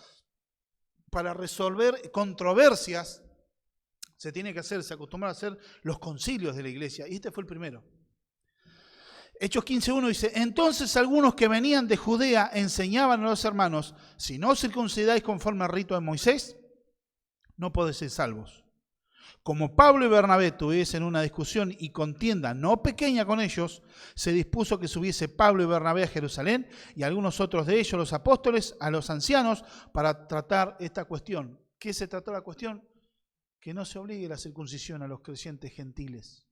para resolver controversias, se acostumbra a hacer los concilios de la iglesia. Y este fue el primero. Hechos 15:1 dice, entonces algunos que venían de Judea enseñaban a los hermanos, si no circuncidáis conforme al rito de Moisés, no podéis ser salvos. Como Pablo y Bernabé tuviesen una discusión y contienda no pequeña con ellos, se dispuso que subiese Pablo y Bernabé a Jerusalén y algunos otros de ellos, los apóstoles, a los ancianos, para tratar esta cuestión. ¿Qué se trató la cuestión? que no se obligue la circuncisión a los creyentes gentiles,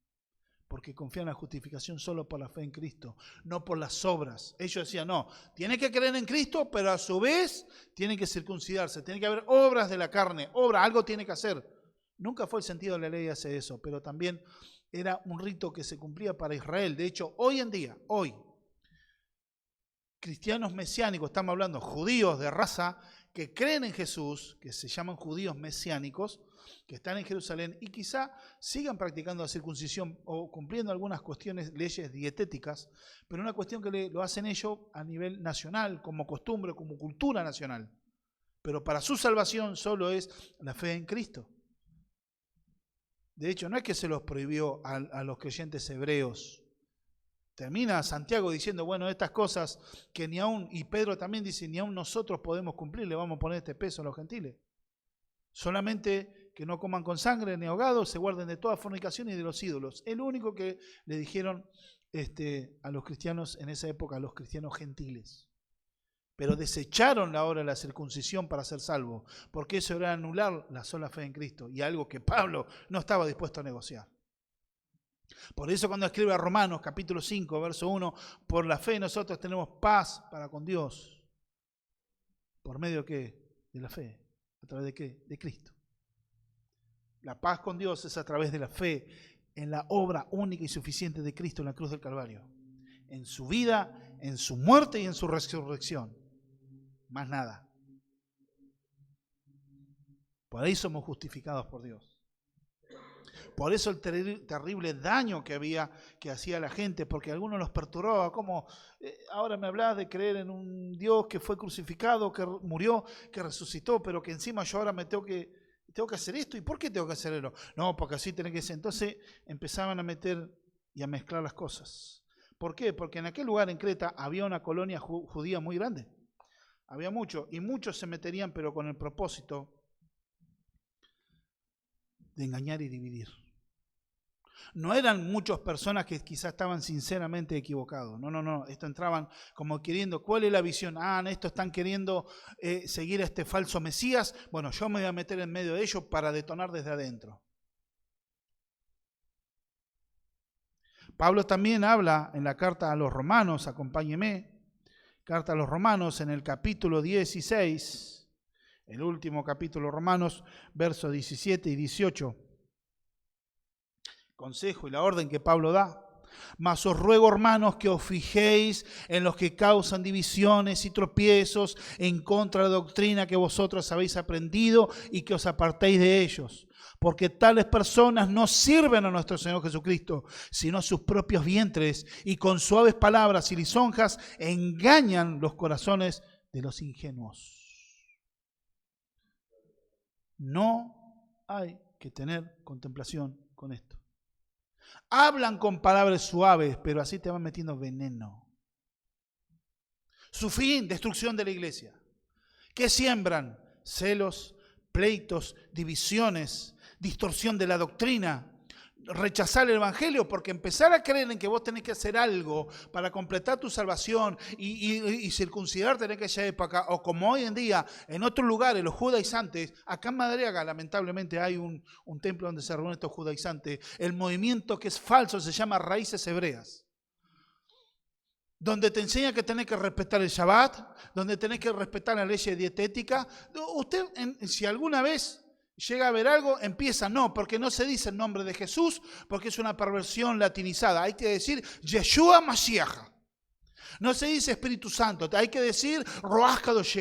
porque confían en la justificación solo por la fe en Cristo, no por las obras. Ellos decían, no, tienen que creer en Cristo, pero a su vez tienen que circuncidarse, tiene que haber obras de la carne, algo tiene que hacer. Nunca fue el sentido de la ley hacer eso, pero también era un rito que se cumplía para Israel. De hecho, hoy en día, cristianos mesiánicos, estamos hablando judíos de raza, que creen en Jesús, que se llaman judíos mesiánicos, que están en Jerusalén y quizá sigan practicando la circuncisión o cumpliendo algunas leyes dietéticas, pero una cuestión que lo hacen ellos a nivel nacional, como costumbre, como cultura nacional. Pero para su salvación solo es la fe en Cristo. De hecho, no es que se los prohibió a los creyentes hebreos. Termina Santiago diciendo, bueno, estas cosas que ni aún, y Pedro también dice, ni aún nosotros podemos cumplir, le vamos a poner este peso a los gentiles. Solamente que no coman con sangre ni ahogados, se guarden de toda fornicación y de los ídolos. El único que le dijeron a los cristianos en esa época, a los cristianos gentiles. Pero desecharon la obra de la circuncisión para ser salvos, porque eso era anular la sola fe en Cristo, y algo que Pablo no estaba dispuesto a negociar. Por eso cuando escribe a Romanos capítulo 5, verso 1, por la fe nosotros tenemos paz para con Dios. ¿Por medio de qué? De la fe. ¿A través de qué? De Cristo. La paz con Dios es a través de la fe en la obra única y suficiente de Cristo en la cruz del Calvario. En su vida, en su muerte y en su resurrección. Más nada. Por ahí somos justificados por Dios. Por eso el terrible daño que hacía la gente, porque a algunos los perturbaba, como ahora me hablas de creer en un Dios que fue crucificado, que murió, que resucitó, pero que encima yo ahora tengo que hacer esto. ¿Y por qué tengo que hacer esto? No, porque así tiene que ser. Entonces empezaban a meter y a mezclar las cosas. ¿Por qué? Porque en aquel lugar en Creta había una colonia judía muy grande. Había mucho, y muchos se meterían, pero con el propósito de engañar y dividir. No eran muchas personas que quizás estaban sinceramente equivocados. No. Esto entraban como queriendo, ¿cuál es la visión? Estos están queriendo seguir a este falso Mesías. Bueno, yo me voy a meter en medio de ellos para detonar desde adentro. Pablo también habla en la carta a los Romanos, acompáñeme, carta a los Romanos en el capítulo 16, el último capítulo de Romanos, versos 17 y 18. Consejo y la orden que Pablo da. Mas os ruego, hermanos, que os fijéis en los que causan divisiones y tropiezos en contra de la doctrina que vosotros habéis aprendido y que os apartéis de ellos. Porque tales personas no sirven a nuestro Señor Jesucristo, sino a sus propios vientres, y con suaves palabras y lisonjas engañan los corazones de los ingenuos. No hay que tener contemplación con esto. Hablan con palabras suaves, pero así te van metiendo veneno. Su fin, destrucción de la iglesia. ¿Qué siembran? Celos, pleitos, divisiones, distorsión de la doctrina, rechazar el evangelio, porque empezar a creer en que vos tenés que hacer algo para completar tu salvación y circuncidarte en aquella época, o como hoy en día en otros lugares, los judaizantes, acá en Madariaga lamentablemente hay un templo donde se reúnen estos judaizantes, el movimiento que es falso se llama Raíces Hebreas, donde te enseña que tenés que respetar el Shabbat, donde tenés que respetar la ley dietética. Usted, si alguna vez llega a ver algo, empieza, no, porque no se dice el nombre de Jesús, porque es una perversión latinizada. Hay que decir Yeshua Mashiach. No se dice Espíritu Santo, hay que decir Ruach Kadosh.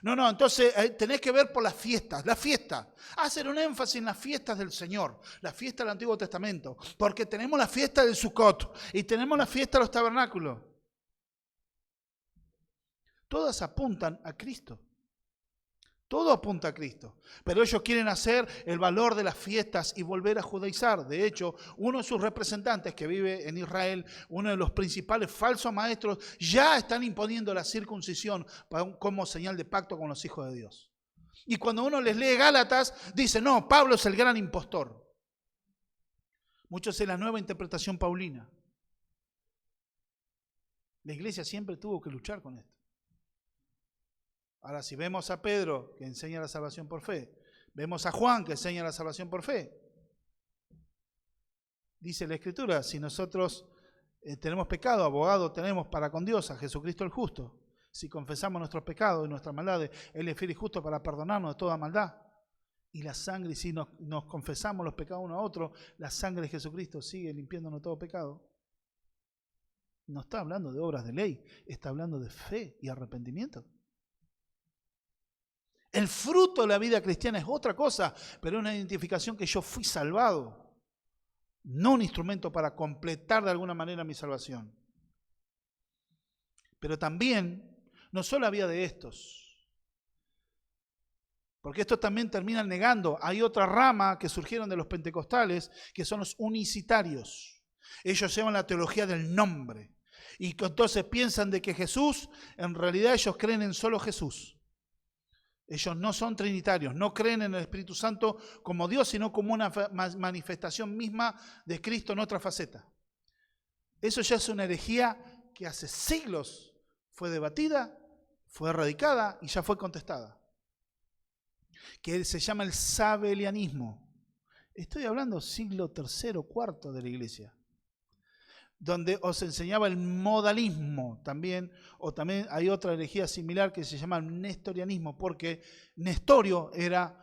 No, entonces tenés que ver por las fiestas. La fiesta, hacer un énfasis en las fiestas del Señor, la fiesta del Antiguo Testamento, porque tenemos la fiesta del Sukkot y tenemos la fiesta de los tabernáculos. Todas apuntan a Cristo. Todo apunta a Cristo, pero ellos quieren hacer el valor de las fiestas y volver a judaizar. De hecho, uno de sus representantes que vive en Israel, uno de los principales falsos maestros, ya están imponiendo la circuncisión como señal de pacto con los hijos de Dios. Y cuando uno les lee Gálatas, dice, no, Pablo es el gran impostor. Muchos en la nueva interpretación paulina. La iglesia siempre tuvo que luchar con esto. Ahora, si vemos a Pedro, que enseña la salvación por fe, Vemos a Juan que enseña la salvación por fe. Dice la Escritura, si nosotros tenemos pecado, abogado tenemos para con Dios, a Jesucristo el justo. Si confesamos nuestros pecados y nuestras maldades, Él es fiel y justo para perdonarnos de toda maldad. Y la sangre, si nos confesamos los pecados uno a otro, la sangre de Jesucristo sigue limpiándonos todo pecado. No está hablando de obras de ley, está hablando de fe y arrepentimiento. El fruto de la vida cristiana es otra cosa, pero es una identificación que yo fui salvado, no un instrumento para completar de alguna manera mi salvación. Pero también, no solo había de estos, porque estos también terminan negando. Hay otra rama que surgieron de los pentecostales, que son los unicitarios. Ellos llevan la teología del nombre. Y entonces piensan de que Jesús, en realidad ellos creen en solo Jesús. Ellos no son trinitarios, no creen en el Espíritu Santo como Dios, sino como una manifestación misma de Cristo en otra faceta. Eso ya es una herejía que hace siglos fue debatida, fue erradicada y ya fue contestada. Que se llama el sabelianismo. Estoy hablando siglo III, IV de la iglesia, donde os enseñaba el modalismo también, o también hay otra herejía similar que se llama el nestorianismo, porque Nestorio era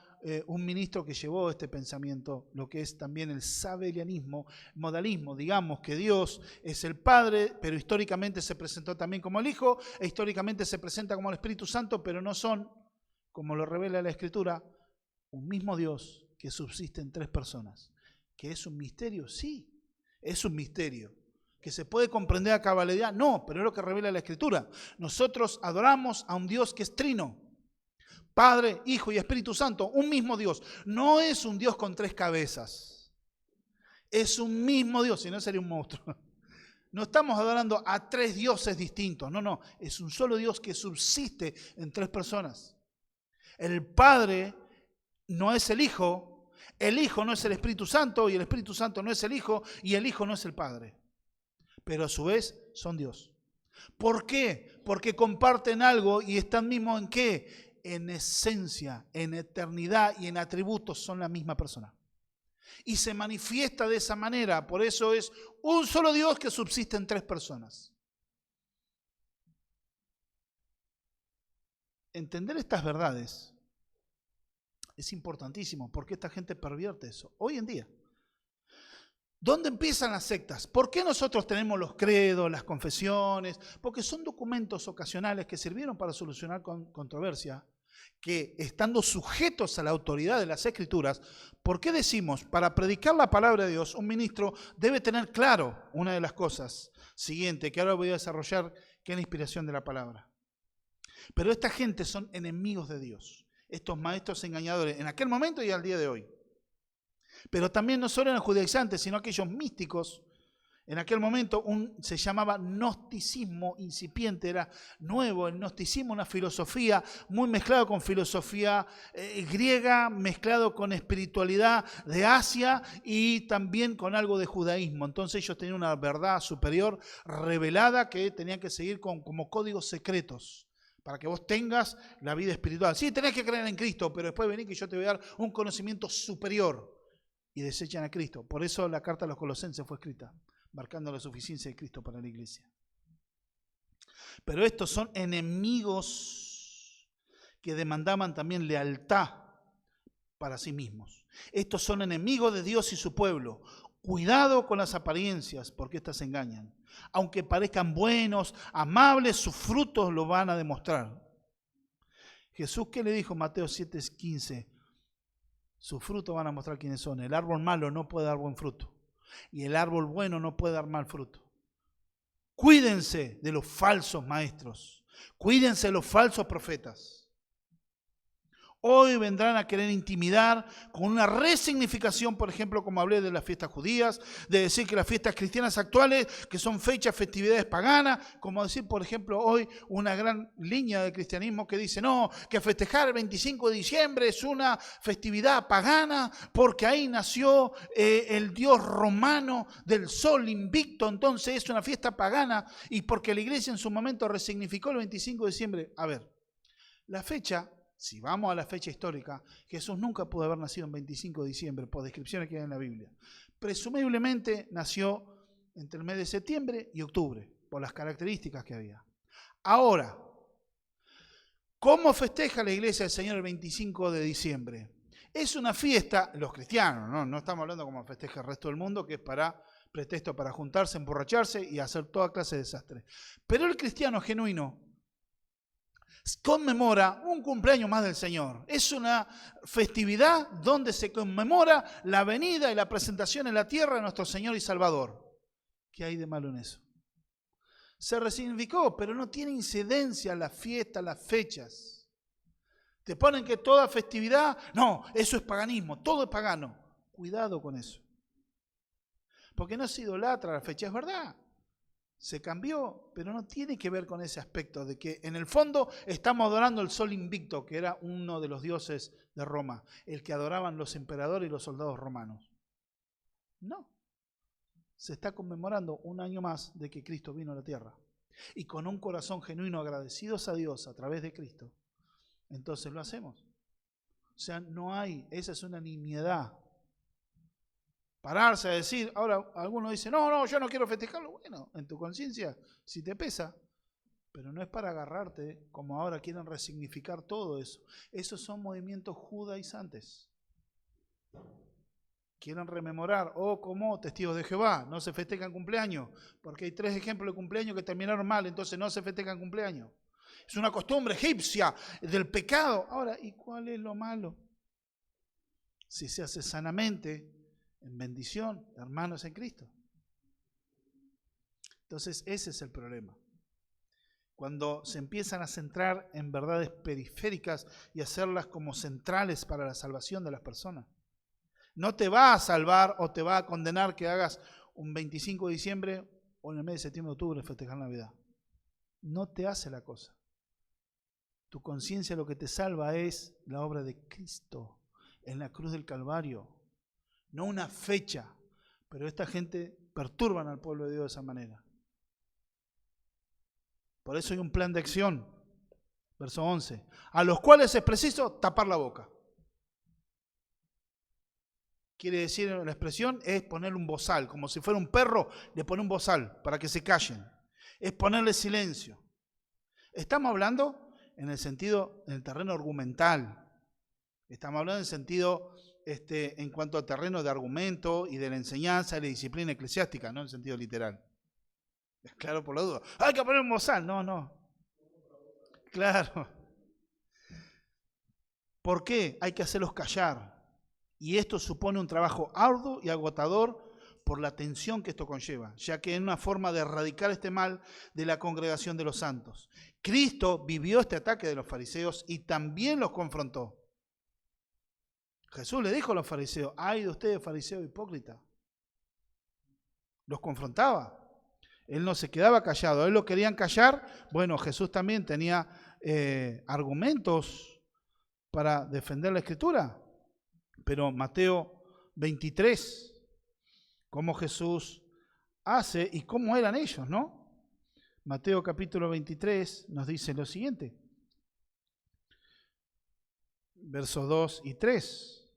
un ministro que llevó este pensamiento, lo que es también el sabelianismo, modalismo. Digamos que Dios es el Padre, pero históricamente se presentó también como el Hijo, e históricamente se presenta como el Espíritu Santo, pero no son, como lo revela la Escritura, un mismo Dios que subsiste en tres personas. ¿Que es un misterio? Sí, es un misterio. ¿Que se puede comprender a cabalidad? No, pero es lo que revela la Escritura. Nosotros adoramos a un Dios que es trino. Padre, Hijo y Espíritu Santo, un mismo Dios. No es un Dios con tres cabezas. Es un mismo Dios, si no sería un monstruo. No estamos adorando a tres dioses distintos. No, es un solo Dios que subsiste en tres personas. El Padre no es el Hijo no es el Espíritu Santo, y el Espíritu Santo no es el Hijo, y el Hijo no es el Padre. Pero a su vez son Dios. ¿Por qué? Porque comparten algo y están mismos en qué? En esencia, en eternidad y en atributos son la misma persona. Y se manifiesta de esa manera, por eso es un solo Dios que subsiste en tres personas. Entender estas verdades es importantísimo, porque esta gente pervierte eso. Hoy en día, ¿dónde empiezan las sectas? ¿Por qué nosotros tenemos los credos, las confesiones? Porque son documentos ocasionales que sirvieron para solucionar controversia, que estando sujetos a la autoridad de las Escrituras, ¿por qué decimos? Para predicar la palabra de Dios, un ministro debe tener claro una de las cosas siguiente, que ahora voy a desarrollar, que es la inspiración de la palabra. Pero esta gente son enemigos de Dios, estos maestros engañadores, en aquel momento y al día de hoy. Pero también no solo eran judaizantes, sino aquellos místicos. En aquel momento se llamaba gnosticismo incipiente, era nuevo. El gnosticismo, una filosofía muy mezclada con filosofía griega, mezclado con espiritualidad de Asia y también con algo de judaísmo. Entonces ellos tenían una verdad superior revelada que tenían que seguir como códigos secretos para que vos tengas la vida espiritual. Sí, tenés que creer en Cristo, pero después vení que yo te voy a dar un conocimiento superior. Y desechan a Cristo. Por eso la carta a los Colosenses fue escrita, marcando la suficiencia de Cristo para la iglesia. Pero estos son enemigos que demandaban también lealtad para sí mismos. Estos son enemigos de Dios y su pueblo. Cuidado con las apariencias, porque estas engañan. Aunque parezcan buenos, amables, sus frutos lo van a demostrar. Jesús, ¿qué le dijo? Mateo 7:15. Sus frutos van a mostrar quiénes son. El árbol malo no puede dar buen fruto. Y el árbol bueno no puede dar mal fruto. Cuídense de los falsos maestros. Cuídense de los falsos profetas. Hoy vendrán a querer intimidar con una resignificación, por ejemplo, como hablé de las fiestas judías, de decir que las fiestas cristianas actuales, que son fechas, festividades paganas, como decir, por ejemplo, hoy una gran línea del cristianismo que dice, no, que festejar el 25 de diciembre es una festividad pagana, porque ahí nació el dios romano del sol invicto, entonces es una fiesta pagana, y porque la iglesia en su momento resignificó el 25 de diciembre. A ver, la fecha si vamos a la fecha histórica, Jesús nunca pudo haber nacido en 25 de diciembre, por descripciones que hay en la Biblia. Presumiblemente nació entre el mes de septiembre y octubre, por las características que había. Ahora, ¿cómo festeja la iglesia del Señor el 25 de diciembre? Es una fiesta, los cristianos, no estamos hablando como festeja el resto del mundo, que es para pretexto para juntarse, emborracharse y hacer toda clase de desastre. Pero el cristiano genuino conmemora un cumpleaños más del Señor. Es una festividad donde se conmemora la venida y la presentación en la tierra de nuestro Señor y Salvador. ¿Qué hay de malo en eso? Se resignificó, pero no tiene incidencia las fiestas, las fechas. Te ponen que toda festividad, no, eso es paganismo, todo es pagano. Cuidado con eso. Porque no se idolatra la fecha, es verdad. Se cambió, pero no tiene que ver con ese aspecto de que en el fondo estamos adorando el sol invicto, que era uno de los dioses de Roma, el que adoraban los emperadores y los soldados romanos. No. Se está conmemorando un año más de que Cristo vino a la tierra. Y con un corazón genuino agradecidos a Dios a través de Cristo, entonces lo hacemos. O sea, no hay, esa es una nimiedad. Pararse a decir, ahora algunos dicen, no, yo no quiero festejarlo. Bueno, en tu conciencia, si te pesa, pero no es para agarrarte, como ahora quieren resignificar todo eso. Esos son movimientos judaizantes. Quieren rememorar, como testigos de Jehová, no se festejan cumpleaños, porque hay 3 ejemplos de cumpleaños que terminaron mal, entonces no se festejan cumpleaños. Es una costumbre egipcia del pecado. Ahora, ¿y cuál es lo malo? Si se hace sanamente, en bendición, hermanos en Cristo. Entonces, ese es el problema. Cuando se empiezan a centrar en verdades periféricas y hacerlas como centrales para la salvación de las personas. No te va a salvar o te va a condenar que hagas un 25 de diciembre o en el mes de septiembre o octubre festejar Navidad. No te hace la cosa. Tu conciencia lo que te salva es la obra de Cristo en la cruz del Calvario. No una fecha. Pero esta gente perturban al pueblo de Dios de esa manera. Por eso hay un plan de acción. Verso 11. A los cuales es preciso tapar la boca. Quiere decir, la expresión es ponerle un bozal, como si fuera un perro, le pone un bozal para que se callen. Es ponerle silencio. Estamos hablando en el sentido, en el terreno argumental. Estamos hablando en el sentido, en cuanto al terreno de argumento y de la enseñanza y la disciplina eclesiástica, no en el sentido literal. Es claro por la duda. Hay que poner un bozal. No. Claro. ¿Por qué? Hay que hacerlos callar. Y esto supone un trabajo arduo y agotador por la tensión que esto conlleva, ya que es una forma de erradicar este mal de la congregación de los santos. Cristo vivió este ataque de los fariseos y también los confrontó. Jesús le dijo a los fariseos, ay de ustedes fariseos hipócritas. Los confrontaba. Él no se quedaba callado, él lo querían callar. Bueno, Jesús también tenía argumentos para defender la Escritura. Pero Mateo 23, cómo Jesús hace y cómo eran ellos, ¿no? Mateo capítulo 23 nos dice lo siguiente. Versos 2 y 3.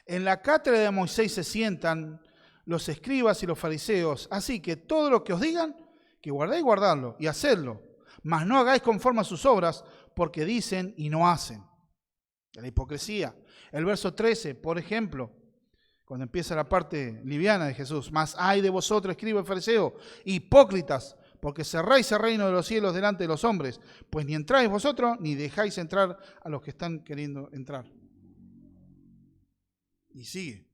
En la cátedra de Moisés se sientan los escribas y los fariseos, así que todo lo que os digan, que guardéis, guardadlo y hacedlo, mas no hagáis conforme a sus obras, porque dicen y no hacen. La hipocresía. El verso 13, por ejemplo, cuando empieza la parte liviana de Jesús, mas ay de vosotros, escribas y fariseos, hipócritas, porque cerráis el reino de los cielos delante de los hombres, pues ni entráis vosotros, ni dejáis entrar a los que están queriendo entrar. Y sigue.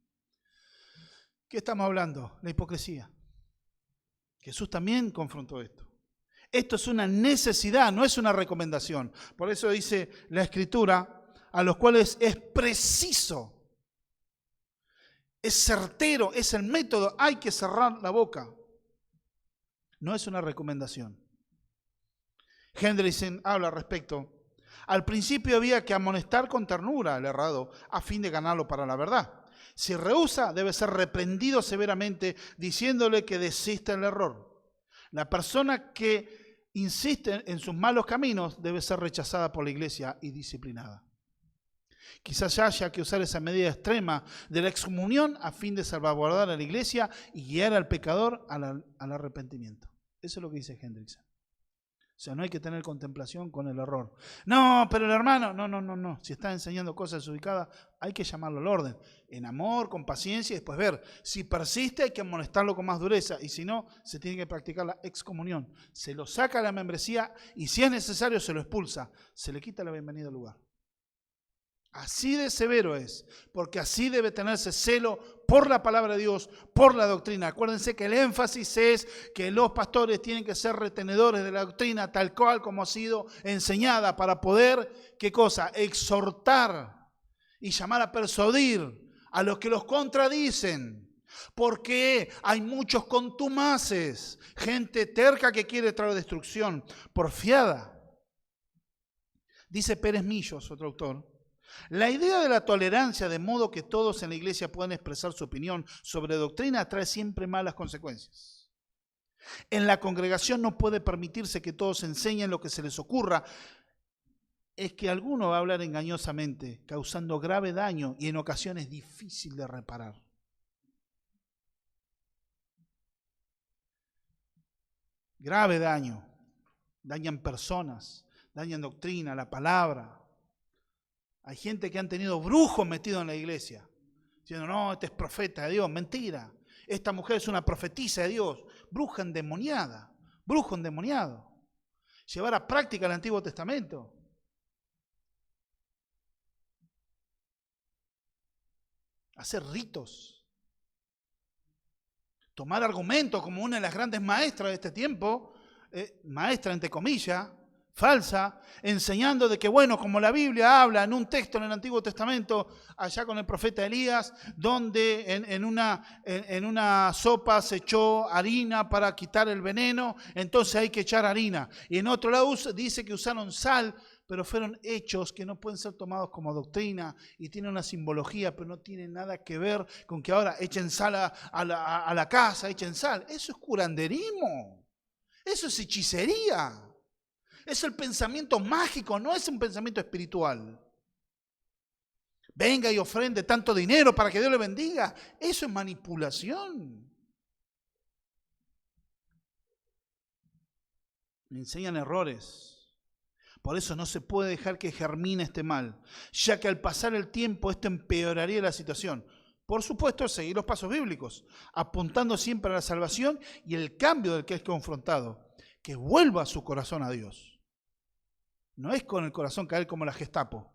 ¿Qué estamos hablando? La hipocresía. Jesús también confrontó esto. Esto es una necesidad, no es una recomendación. Por eso dice la Escritura, a los cuales es preciso, es certero, es el método, hay que cerrar la boca. No es una recomendación. Hendrickson habla al respecto. Al principio había que amonestar con ternura al errado a fin de ganarlo para la verdad. Si rehúsa, debe ser reprendido severamente diciéndole que desista del error. La persona que insiste en sus malos caminos debe ser rechazada por la iglesia y disciplinada. Quizás haya que usar esa medida extrema de la excomunión a fin de salvaguardar a la iglesia y guiar al pecador al arrepentimiento. Eso es lo que dice Hendrickson. O sea, no hay que tener contemplación con el error. No, pero el hermano, no. Si está enseñando cosas desubicadas, hay que llamarlo al orden. En amor, con paciencia y después ver. Si persiste, hay que amonestarlo con más dureza. Y si no, se tiene que practicar la excomunión. Se lo saca de la membresía y si es necesario, se lo expulsa. Se le quita la bienvenida al lugar. Así de severo es, porque así debe tenerse celo por la palabra de Dios, por la doctrina. Acuérdense que el énfasis es que los pastores tienen que ser retenedores de la doctrina tal cual como ha sido enseñada para poder, ¿qué cosa? Exhortar y llamar a persuadir a los que los contradicen. Porque hay muchos contumaces, gente terca que quiere traer destrucción, porfiada. Dice Pérez Millos, otro autor. La idea de la tolerancia de modo que todos en la iglesia puedan expresar su opinión sobre doctrina trae siempre malas consecuencias. En la congregación no puede permitirse que todos enseñen lo que se les ocurra. Es que alguno va a hablar engañosamente, causando grave daño y en ocasiones difícil de reparar. Grave daño. Dañan personas, dañan doctrina, la palabra. Hay gente que han tenido brujos metidos en la iglesia, diciendo, no, este es profeta de Dios. Mentira, esta mujer es una profetisa de Dios. Bruja endemoniada, brujo endemoniado. Llevar a práctica el Antiguo Testamento. Hacer ritos. Tomar argumentos como una de las grandes maestras de este tiempo, maestra entre comillas, falsa, enseñando de que, bueno, como la Biblia habla en un texto en el Antiguo Testamento, allá con el profeta Elías, donde en una sopa se echó harina para quitar el veneno, entonces hay que echar harina. Y en otro lado dice que usaron sal, pero fueron hechos que no pueden ser tomados como doctrina y tienen una simbología, pero no tienen nada que ver con que ahora echen sal a la casa, echen sal. Eso es curanderismo, eso es hechicería. Es el pensamiento mágico, no es un pensamiento espiritual. Venga y ofrende tanto dinero para que Dios le bendiga. Eso es manipulación. Me enseñan errores. Por eso no se puede dejar que germine este mal, ya que al pasar el tiempo esto empeoraría la situación. Por supuesto, seguir los pasos bíblicos, apuntando siempre a la salvación y el cambio del que es confrontado, que vuelva su corazón a Dios. No es con el corazón caer como la Gestapo,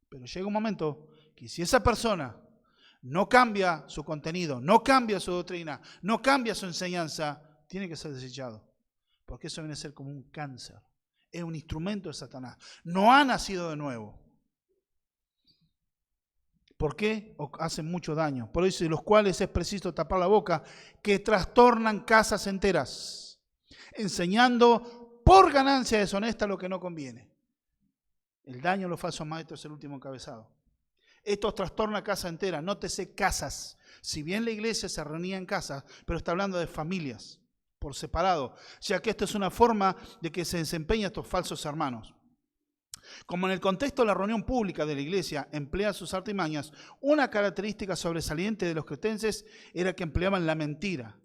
pero llega un momento que si esa persona no cambia su contenido, no cambia su doctrina, no cambia su enseñanza, tiene que ser desechado, porque eso viene a ser como un cáncer, es un instrumento de Satanás, no ha nacido de nuevo. ¿Por qué? Hacen mucho daño, por eso de los cuales es preciso tapar la boca, que trastornan casas enteras, enseñando por ganancia deshonesta lo que no conviene. El daño de los falsos maestros es el último encabezado. Esto trastorna casa entera, nótese casas. Si bien la iglesia se reunía en casas, pero está hablando de familias, por separado, ya que esto es una forma de que se desempeñan estos falsos hermanos. Como en el contexto de la reunión pública de la iglesia emplea sus artimañas, una característica sobresaliente de los cretenses era que empleaban la mentira.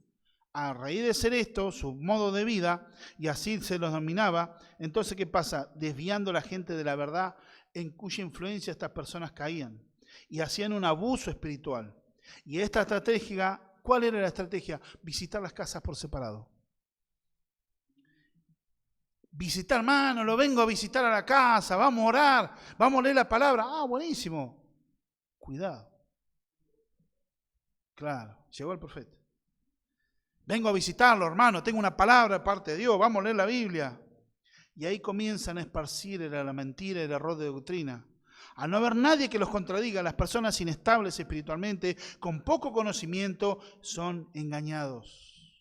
A raíz de ser esto, su modo de vida, y así se los dominaba, entonces ¿qué pasa? Desviando a la gente de la verdad en cuya influencia estas personas caían y hacían un abuso espiritual. Y esta estrategia, ¿cuál era la estrategia? Visitar las casas por separado. Visitar, hermano, lo vengo a visitar a la casa, vamos a orar, vamos a leer la palabra. Ah, buenísimo. Cuidado. Claro, llegó el profeta. Vengo a visitarlo, hermano, tengo una palabra de parte de Dios, vamos a leer la Biblia. Y ahí comienzan a esparcir la mentira y el error de doctrina. Al no haber nadie que los contradiga, las personas inestables espiritualmente, con poco conocimiento, son engañados.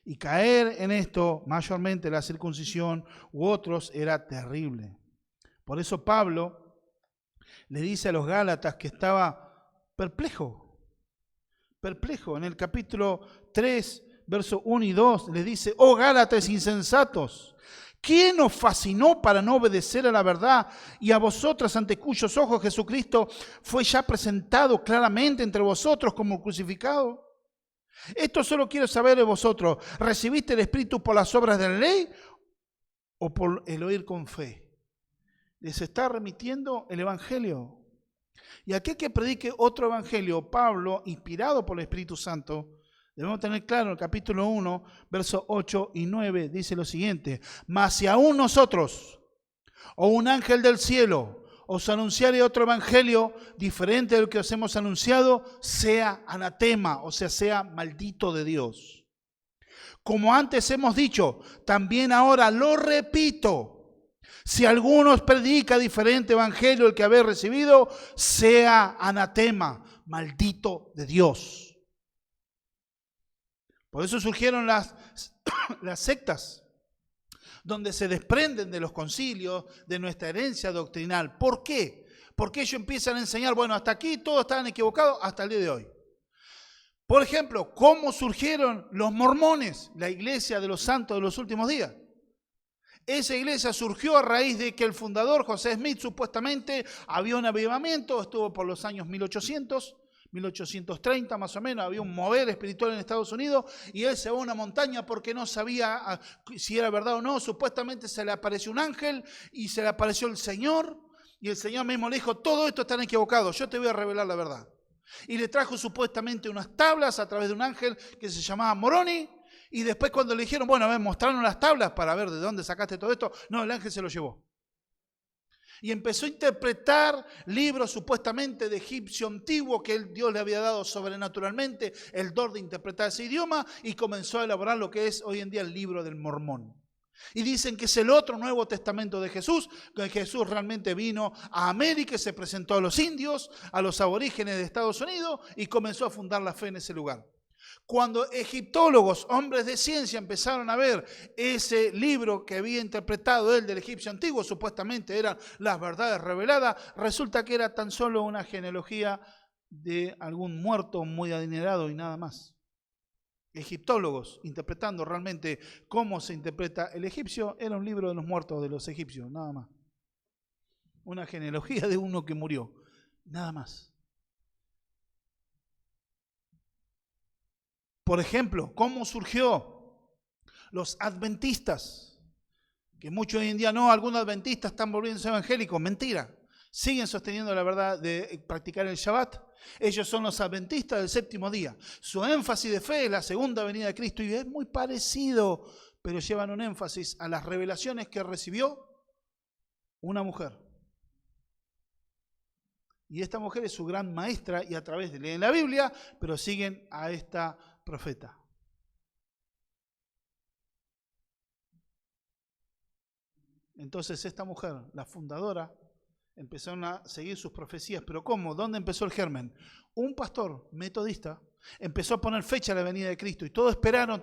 Y caer en esto, mayormente la circuncisión u otros, era terrible. Por eso Pablo le dice a los Gálatas que estaba perplejo. En el capítulo 3, versos 1 y 2, le dice, oh Gálatas insensatos, ¿Quién os fascinó para no obedecer a la verdad? Y a vosotras, ante cuyos ojos Jesucristo fue ya presentado claramente entre vosotros como crucificado. Esto solo quiero saber de vosotros. ¿Recibiste el Espíritu por las obras de la ley o por el oír con fe? Les está remitiendo el Evangelio. Y aquel que predique otro Evangelio, Pablo, inspirado por el Espíritu Santo, debemos tener claro, en el capítulo 1, versos 8 y 9, dice lo siguiente: mas si aún nosotros, o un ángel del cielo, os anunciare otro evangelio diferente del que os hemos anunciado, sea anatema, o sea maldito de Dios. Como antes hemos dicho, también ahora lo repito: si alguno os predica diferente evangelio del que habéis recibido, sea anatema, maldito de Dios. Por eso surgieron las sectas, donde se desprenden de los concilios, de nuestra herencia doctrinal. ¿Por qué? Porque ellos empiezan a enseñar, bueno, hasta aquí todos estaban equivocados hasta el día de hoy. Por ejemplo, ¿cómo surgieron los mormones, la iglesia de los santos de los últimos días? Esa iglesia surgió a raíz de que el fundador, José Smith, supuestamente había un avivamiento, estuvo por los años 1830 más o menos, había un mover espiritual en Estados Unidos y él se va a una montaña porque no sabía si era verdad o no. Supuestamente se le apareció un ángel y se le apareció el Señor y el Señor mismo le dijo: todo esto están equivocados, yo te voy a revelar la verdad. Y le trajo supuestamente unas tablas a través de un ángel que se llamaba Moroni. Y después cuando le dijeron, bueno, a ver, mostraron las tablas para ver de dónde sacaste todo esto, no, el ángel se lo llevó. Y empezó a interpretar libros supuestamente de egipcio antiguo que Dios le había dado sobrenaturalmente el don de interpretar ese idioma, y comenzó a elaborar lo que es hoy en día el libro del Mormón. Y dicen que es el otro Nuevo Testamento de Jesús, que Jesús realmente vino a América y se presentó a los indios, a los aborígenes de Estados Unidos, y comenzó a fundar la fe en ese lugar. Cuando egiptólogos, hombres de ciencia, empezaron a ver ese libro que había interpretado él del egipcio antiguo, supuestamente eran las verdades reveladas, resulta que era tan solo una genealogía de algún muerto muy adinerado y nada más. Egiptólogos, interpretando realmente cómo se interpreta el egipcio, era un libro de los muertos de los egipcios, nada más. Una genealogía de uno que murió, nada más. Por ejemplo, ¿cómo surgió los adventistas? Que muchos hoy en día no, algunos adventistas están volviéndose evangélicos. Mentira. Siguen sosteniendo la verdad de practicar el Shabbat. Ellos son los adventistas del séptimo día. Su énfasis de fe es la segunda venida de Cristo y es muy parecido, pero llevan un énfasis a las revelaciones que recibió una mujer. Y esta mujer es su gran maestra y a través de leen la Biblia, pero siguen a esta profeta. Entonces esta mujer, la fundadora, empezaron a seguir sus profecías. ¿Pero cómo? ¿Dónde empezó el germen? Un pastor metodista empezó a poner fecha a la venida de Cristo y todos esperaron.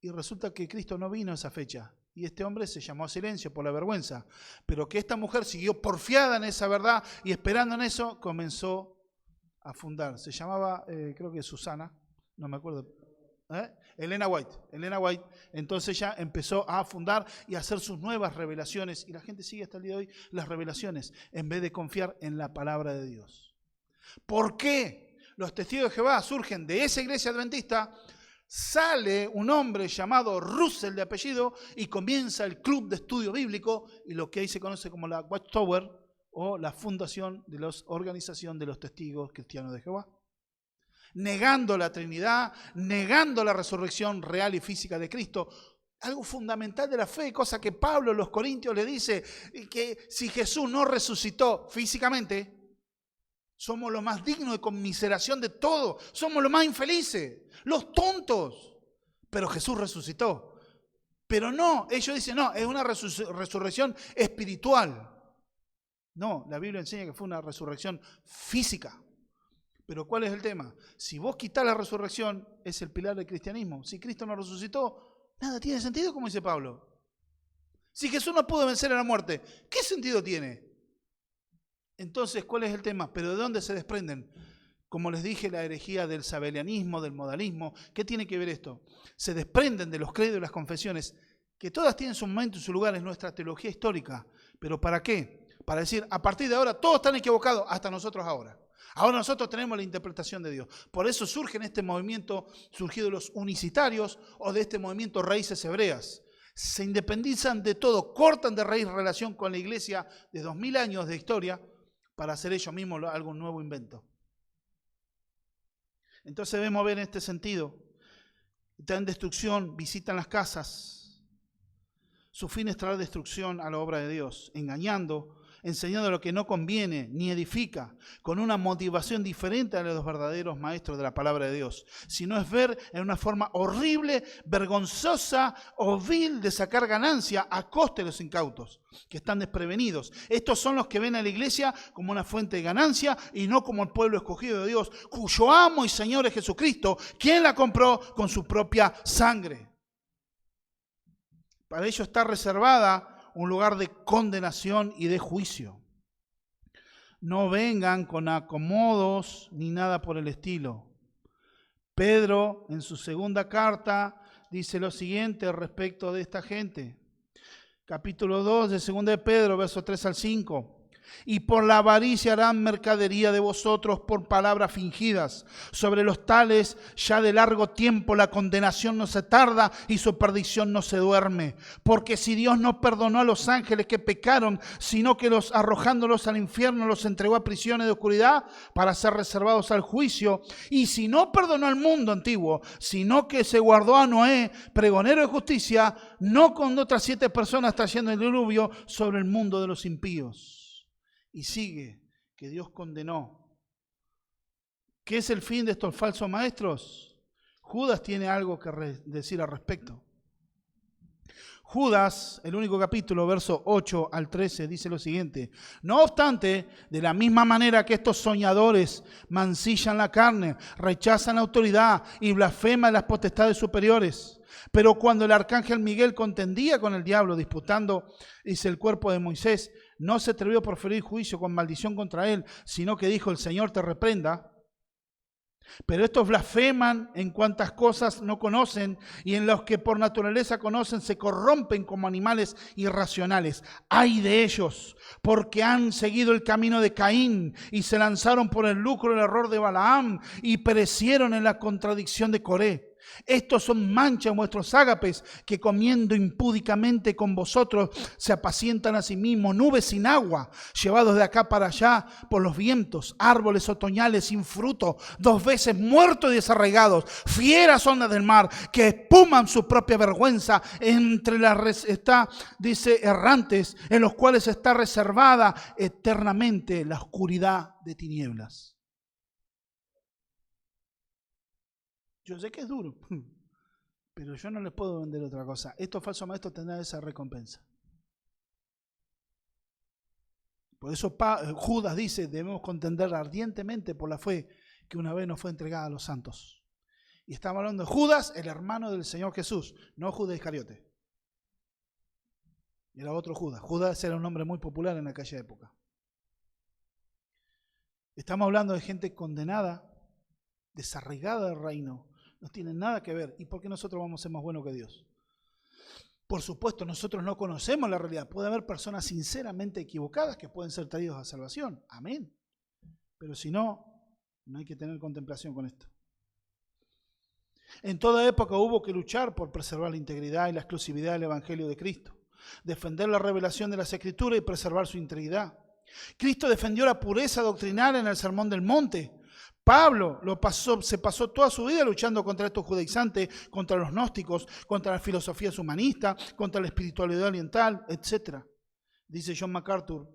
Y resulta que Cristo no vino a esa fecha. Y este hombre se llamó a silencio por la vergüenza. Pero que esta mujer siguió porfiada en esa verdad y esperando en eso, comenzó a fundar. Se llamaba, creo que Susana, no me acuerdo. Elena White. Entonces ella empezó a fundar y a hacer sus nuevas revelaciones. Y la gente sigue hasta el día de hoy las revelaciones en vez de confiar en la palabra de Dios. ¿Por qué los testigos de Jehová surgen de esa iglesia adventista? Sale un hombre llamado Russell de apellido y comienza el club de estudio bíblico y lo que ahí se conoce como la Watchtower o la fundación de la organización de los testigos cristianos de Jehová. Negando la Trinidad, negando la resurrección real y física de Cristo. Algo fundamental de la fe, cosa que Pablo a los Corintios le dice, que si Jesús no resucitó físicamente, somos los más dignos de conmiseración de todos. Somos los más infelices, los tontos. Pero Jesús resucitó. Pero no, ellos dicen, no, es una resurrección espiritual. No, la Biblia enseña que fue una resurrección física. Pero ¿cuál es el tema? Si vos quitas la resurrección, es el pilar del cristianismo. Si Cristo no resucitó, nada tiene sentido, como dice Pablo. Si Jesús no pudo vencer a la muerte, ¿qué sentido tiene? Entonces, ¿cuál es el tema? ¿Pero de dónde se desprenden? Como les dije, la herejía del sabelianismo, del modalismo. ¿Qué tiene que ver esto? Se desprenden de los credos y las confesiones que todas tienen su momento y su lugar en nuestra teología histórica. ¿Pero para qué? Para decir, a partir de ahora todos están equivocados, hasta nosotros ahora. Ahora nosotros tenemos la interpretación de Dios. Por eso surge en este movimiento surgido de los unicitarios o de este movimiento raíces hebreas. Se independizan de todo, cortan de raíz relación con la iglesia de 2000 años de historia para hacer ellos mismos algún nuevo invento. Entonces debemos ver en este sentido. Traen destrucción, visitan las casas. Su fin es traer destrucción a la obra de Dios, engañando, enseñando lo que no conviene ni edifica, con una motivación diferente a los verdaderos maestros de la palabra de Dios, sino es ver en una forma horrible, vergonzosa o vil de sacar ganancia a costa de los incautos, que están desprevenidos. Estos son los que ven a la iglesia como una fuente de ganancia y no como el pueblo escogido de Dios, cuyo amo y Señor es Jesucristo, quien la compró con su propia sangre. Para ello está reservada un lugar de condenación y de juicio. No vengan con acomodos ni nada por el estilo. Pedro, en su segunda carta, dice lo siguiente respecto de esta gente. Capítulo 2 de 2 de Pedro, versos 3 al 5. Y por la avaricia harán mercadería de vosotros por palabras fingidas. Sobre los tales ya de largo tiempo la condenación no se tarda y su perdición no se duerme. Porque si Dios no perdonó a los ángeles que pecaron, sino que los arrojándolos al infierno los entregó a prisiones de oscuridad para ser reservados al juicio. Y si no perdonó al mundo antiguo, sino que se guardó a Noé, pregonero de justicia, no con otras 7 personas trayendo el diluvio sobre el mundo de los impíos. Y sigue, que Dios condenó. ¿Qué es el fin de estos falsos maestros? Judas tiene algo que decir al respecto. Judas, el único capítulo, verso 8 al 13, dice lo siguiente. No obstante, de la misma manera que estos soñadores mancillan la carne, rechazan la autoridad y blasfeman las potestades superiores. Pero cuando el arcángel Miguel contendía con el diablo, disputando, dice, el cuerpo de Moisés, no se atrevió a proferir juicio con maldición contra él, sino que dijo, el Señor te reprenda. Pero estos blasfeman en cuantas cosas no conocen y en los que por naturaleza conocen se corrompen como animales irracionales. ¡Ay de ellos! Porque han seguido el camino de Caín y se lanzaron por el lucro del error de Balaam y perecieron en la contradicción de Coré. Estos son manchas en vuestros ágapes que comiendo impúdicamente con vosotros se apacientan a sí mismos, nubes sin agua, llevados de acá para allá por los vientos, árboles otoñales sin fruto, 2 veces muertos y desarraigados, fieras ondas del mar que espuman su propia vergüenza, entre las dice errantes, en los cuales está reservada eternamente la oscuridad de tinieblas. Yo sé que es duro, pero yo no les puedo vender otra cosa. Estos falsos maestros tendrán esa recompensa. Por eso Judas dice, debemos contender ardientemente por la fe que una vez nos fue entregada a los santos. Y estamos hablando de Judas, el hermano del Señor Jesús, no Judas Iscariote. Era otro Judas. Judas era un nombre muy popular en aquella época. Estamos hablando de gente condenada, desarraigada del reino. No tienen nada que ver. ¿Y por qué nosotros vamos a ser más buenos que Dios? Por supuesto, nosotros no conocemos la realidad. Puede haber personas sinceramente equivocadas que pueden ser traídos a salvación. Amén. Pero si no, no hay que tener contemplación con esto. En toda época hubo que luchar por preservar la integridad y la exclusividad del Evangelio de Cristo. Defender la revelación de las Escrituras y preservar su integridad. Cristo defendió la pureza doctrinal en el Sermón del Monte. Pablo se pasó toda su vida luchando contra estos judaizantes, contra los gnósticos, contra las filosofías humanistas, contra la espiritualidad oriental, etc. Dice John MacArthur,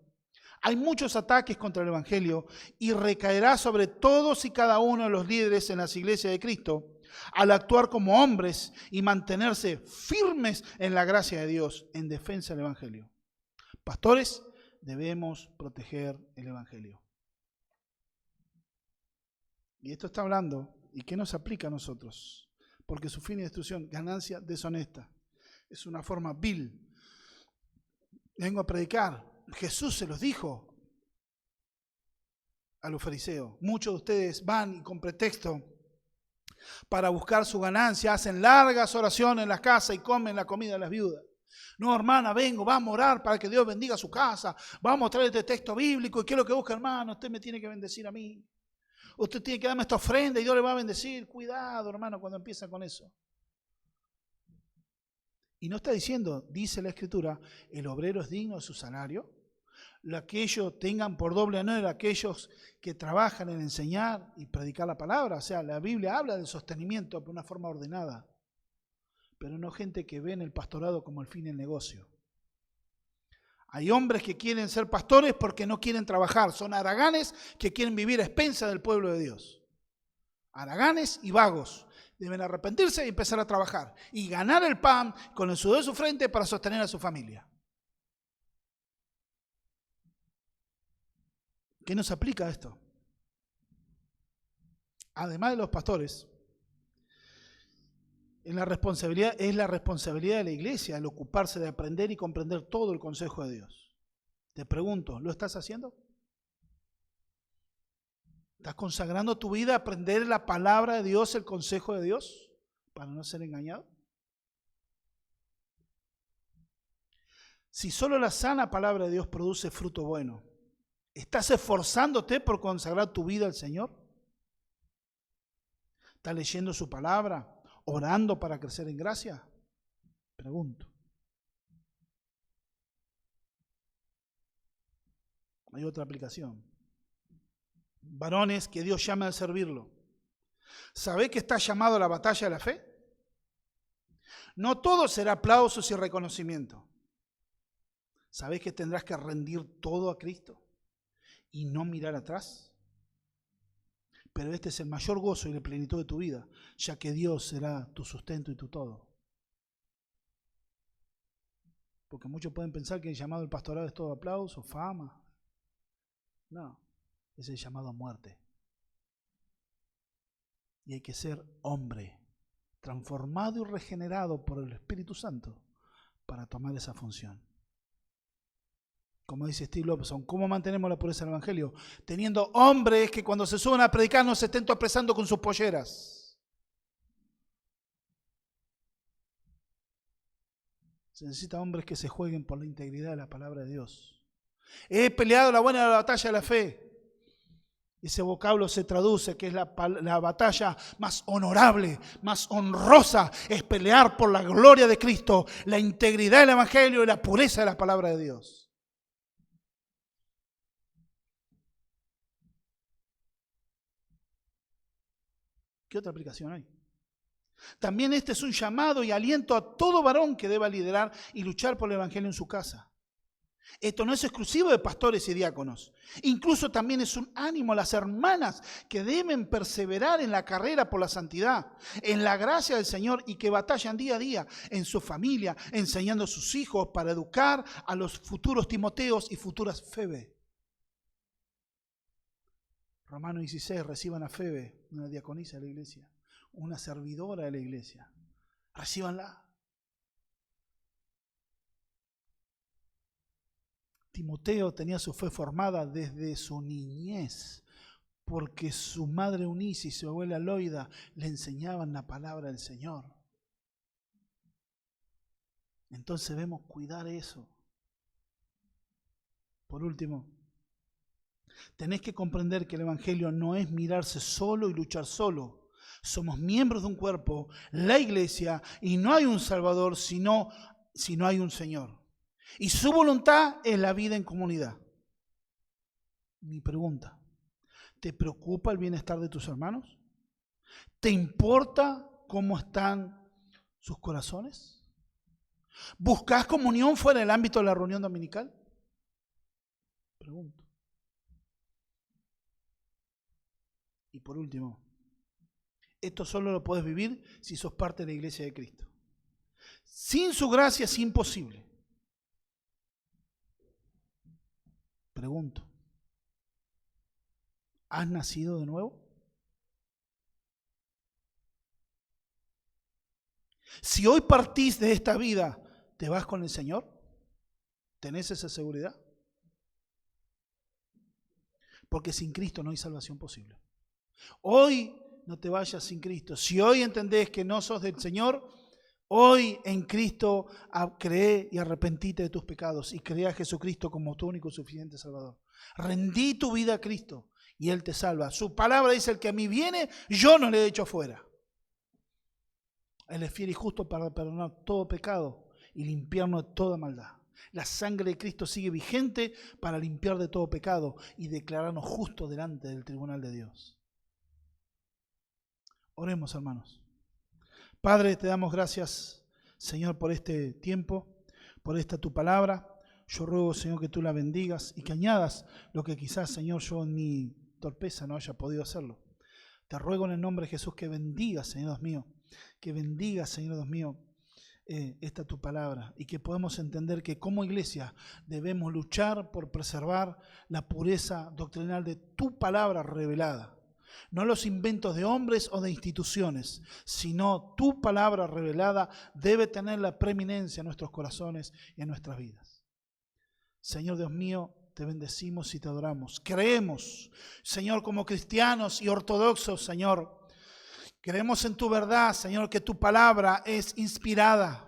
hay muchos ataques contra el Evangelio y recaerá sobre todos y cada uno de los líderes en las iglesias de Cristo al actuar como hombres y mantenerse firmes en la gracia de Dios en defensa del Evangelio. Pastores, debemos proteger el Evangelio. Y esto está hablando, ¿y qué nos aplica a nosotros? Porque su fin y destrucción, ganancia deshonesta. Es una forma vil. Vengo a predicar. Jesús se los dijo a los fariseos. Muchos de ustedes van y con pretexto para buscar su ganancia, hacen largas oraciones en las casas y comen la comida de las viudas. No, hermana, vengo, vamos a orar para que Dios bendiga su casa. Vamos a traer este texto bíblico. ¿Y qué es lo que busca, hermano? Usted me tiene que bendecir a mí. Usted tiene que darme esta ofrenda y Dios le va a bendecir. Cuidado, hermano, cuando empieza con eso. Y no está diciendo, dice la Escritura, el obrero es digno de su salario. Aquellos tengan por doble honor aquellos que trabajan en enseñar y predicar la palabra. O sea, la Biblia habla del sostenimiento de una forma ordenada, pero no gente que ve en el pastorado como el fin del negocio. Hay hombres que quieren ser pastores porque no quieren trabajar. Son haraganes que quieren vivir a expensas del pueblo de Dios. Haraganes y vagos. Deben arrepentirse y empezar a trabajar. Y ganar el pan con el sudor de su frente para sostener a su familia. ¿Qué nos aplica esto? Además de los pastores, es la responsabilidad de la iglesia el ocuparse de aprender y comprender todo el consejo de Dios. Te pregunto, ¿lo estás haciendo? ¿Estás consagrando tu vida a aprender la palabra de Dios, el consejo de Dios, para no ser engañado? Si solo la sana palabra de Dios produce fruto bueno, ¿estás esforzándote por consagrar tu vida al Señor? ¿Estás leyendo su palabra? ¿Orando para crecer en gracia? Pregunto. Hay otra aplicación. Varones que Dios llama a servirlo. ¿Sabés que estás llamado a la batalla de la fe? No todo será aplausos y reconocimiento. ¿Sabés que tendrás que rendir todo a Cristo y no mirar atrás? Pero este es el mayor gozo y la plenitud de tu vida, ya que Dios será tu sustento y tu todo. Porque muchos pueden pensar que el llamado al pastorado es todo aplauso, fama. No, es el llamado a muerte. Y hay que ser hombre, transformado y regenerado por el Espíritu Santo para tomar esa función. Como dice Steve Lobson, ¿cómo mantenemos la pureza del Evangelio? Teniendo hombres que cuando se suban a predicar no se estén tropezando con sus polleras. Se necesita hombres que se jueguen por la integridad de la palabra de Dios. He peleado la buena batalla de la fe. Ese vocablo se traduce que es la batalla más honorable, más honrosa, es pelear por la gloria de Cristo, la integridad del Evangelio y la pureza de la palabra de Dios. ¿Qué otra aplicación hay? También este es un llamado y aliento a todo varón que deba liderar y luchar por el Evangelio en su casa. Esto no es exclusivo de pastores y diáconos. Incluso también es un ánimo a las hermanas que deben perseverar en la carrera por la santidad, en la gracia del Señor y que batallan día a día en su familia, enseñando a sus hijos para educar a los futuros Timoteos y futuras Febe. Romanos 16, reciban a Febe, una diaconisa de la iglesia, una servidora de la iglesia. Recíbanla. Timoteo tenía su fe formada desde su niñez, porque su madre Eunice y su abuela Loida le enseñaban la palabra del Señor. Entonces debemos cuidar eso. Por último, tenés que comprender que el Evangelio no es mirarse solo y luchar solo. Somos miembros de un cuerpo, la iglesia, y no hay un Salvador si no hay un Señor. Y su voluntad es la vida en comunidad. Mi pregunta, ¿te preocupa el bienestar de tus hermanos? ¿Te importa cómo están sus corazones? ¿Buscas comunión fuera del ámbito de la reunión dominical? Pregunto. Y por último, esto solo lo puedes vivir si sos parte de la iglesia de Cristo. Sin su gracia es imposible. Pregunto, ¿has nacido de nuevo? Si hoy partís de esta vida, ¿te vas con el Señor? ¿Tenés esa seguridad? Porque sin Cristo no hay salvación posible. Hoy no te vayas sin Cristo. Si hoy entendés que no sos del Señor, Hoy en Cristo cree y arrepentite de tus pecados y cree a Jesucristo como tu único y suficiente Salvador. Rendí tu vida a Cristo y Él te salva. Su palabra dice: el que a mí viene, yo no le echo fuera. Él es fiel y justo para perdonar todo pecado y limpiarnos de toda maldad. La sangre de Cristo sigue vigente para limpiar de todo pecado y declararnos justos delante del tribunal de Dios. Oremos, hermanos. Padre, te damos gracias, Señor, por este tiempo, por esta tu palabra. Yo ruego, Señor, que tú la bendigas y que añadas lo que quizás, Señor, yo en mi torpeza no haya podido hacerlo. Te ruego en el nombre de Jesús que bendigas, Señor Dios mío, que bendigas, Señor Dios mío, esta tu palabra, y que podamos entender que como iglesia debemos luchar por preservar la pureza doctrinal de tu palabra revelada. No los inventos de hombres o de instituciones, sino tu palabra revelada debe tener la preeminencia en nuestros corazones y en nuestras vidas. Señor Dios mío, te bendecimos y te adoramos. Creemos, Señor, como cristianos y ortodoxos, Señor, creemos en tu verdad, Señor, que tu palabra es inspirada.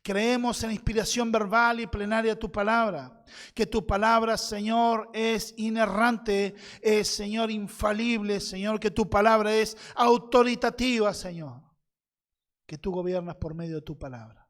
Creemos en la inspiración verbal y plenaria de tu palabra. Que tu palabra, Señor, es inerrante, es, Señor, infalible, Señor. Que tu palabra es autoritativa, Señor. Que tú gobiernas por medio de tu palabra.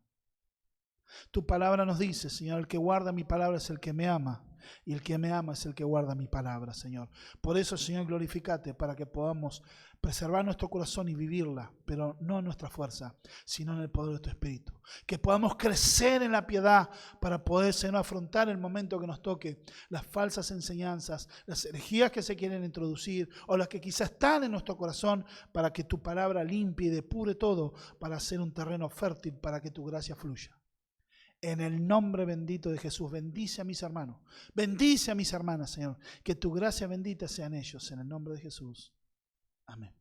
Tu palabra nos dice, Señor, el que guarda mi palabra es el que me ama. Y el que me ama es el que guarda mi palabra, Señor. Por eso, Señor, glorifícate para que podamos preservar nuestro corazón y vivirla, pero no en nuestra fuerza, sino en el poder de tu Espíritu. Que podamos crecer en la piedad para poder, Señor, afrontar el momento que nos toque las falsas enseñanzas, las herejías que se quieren introducir o las que quizás están en nuestro corazón, para que tu palabra limpie y depure todo, para hacer un terreno fértil, para que tu gracia fluya. En el nombre bendito de Jesús, bendice a mis hermanos, bendice a mis hermanas, Señor. Que tu gracia bendita sea en ellos, en el nombre de Jesús. Amén.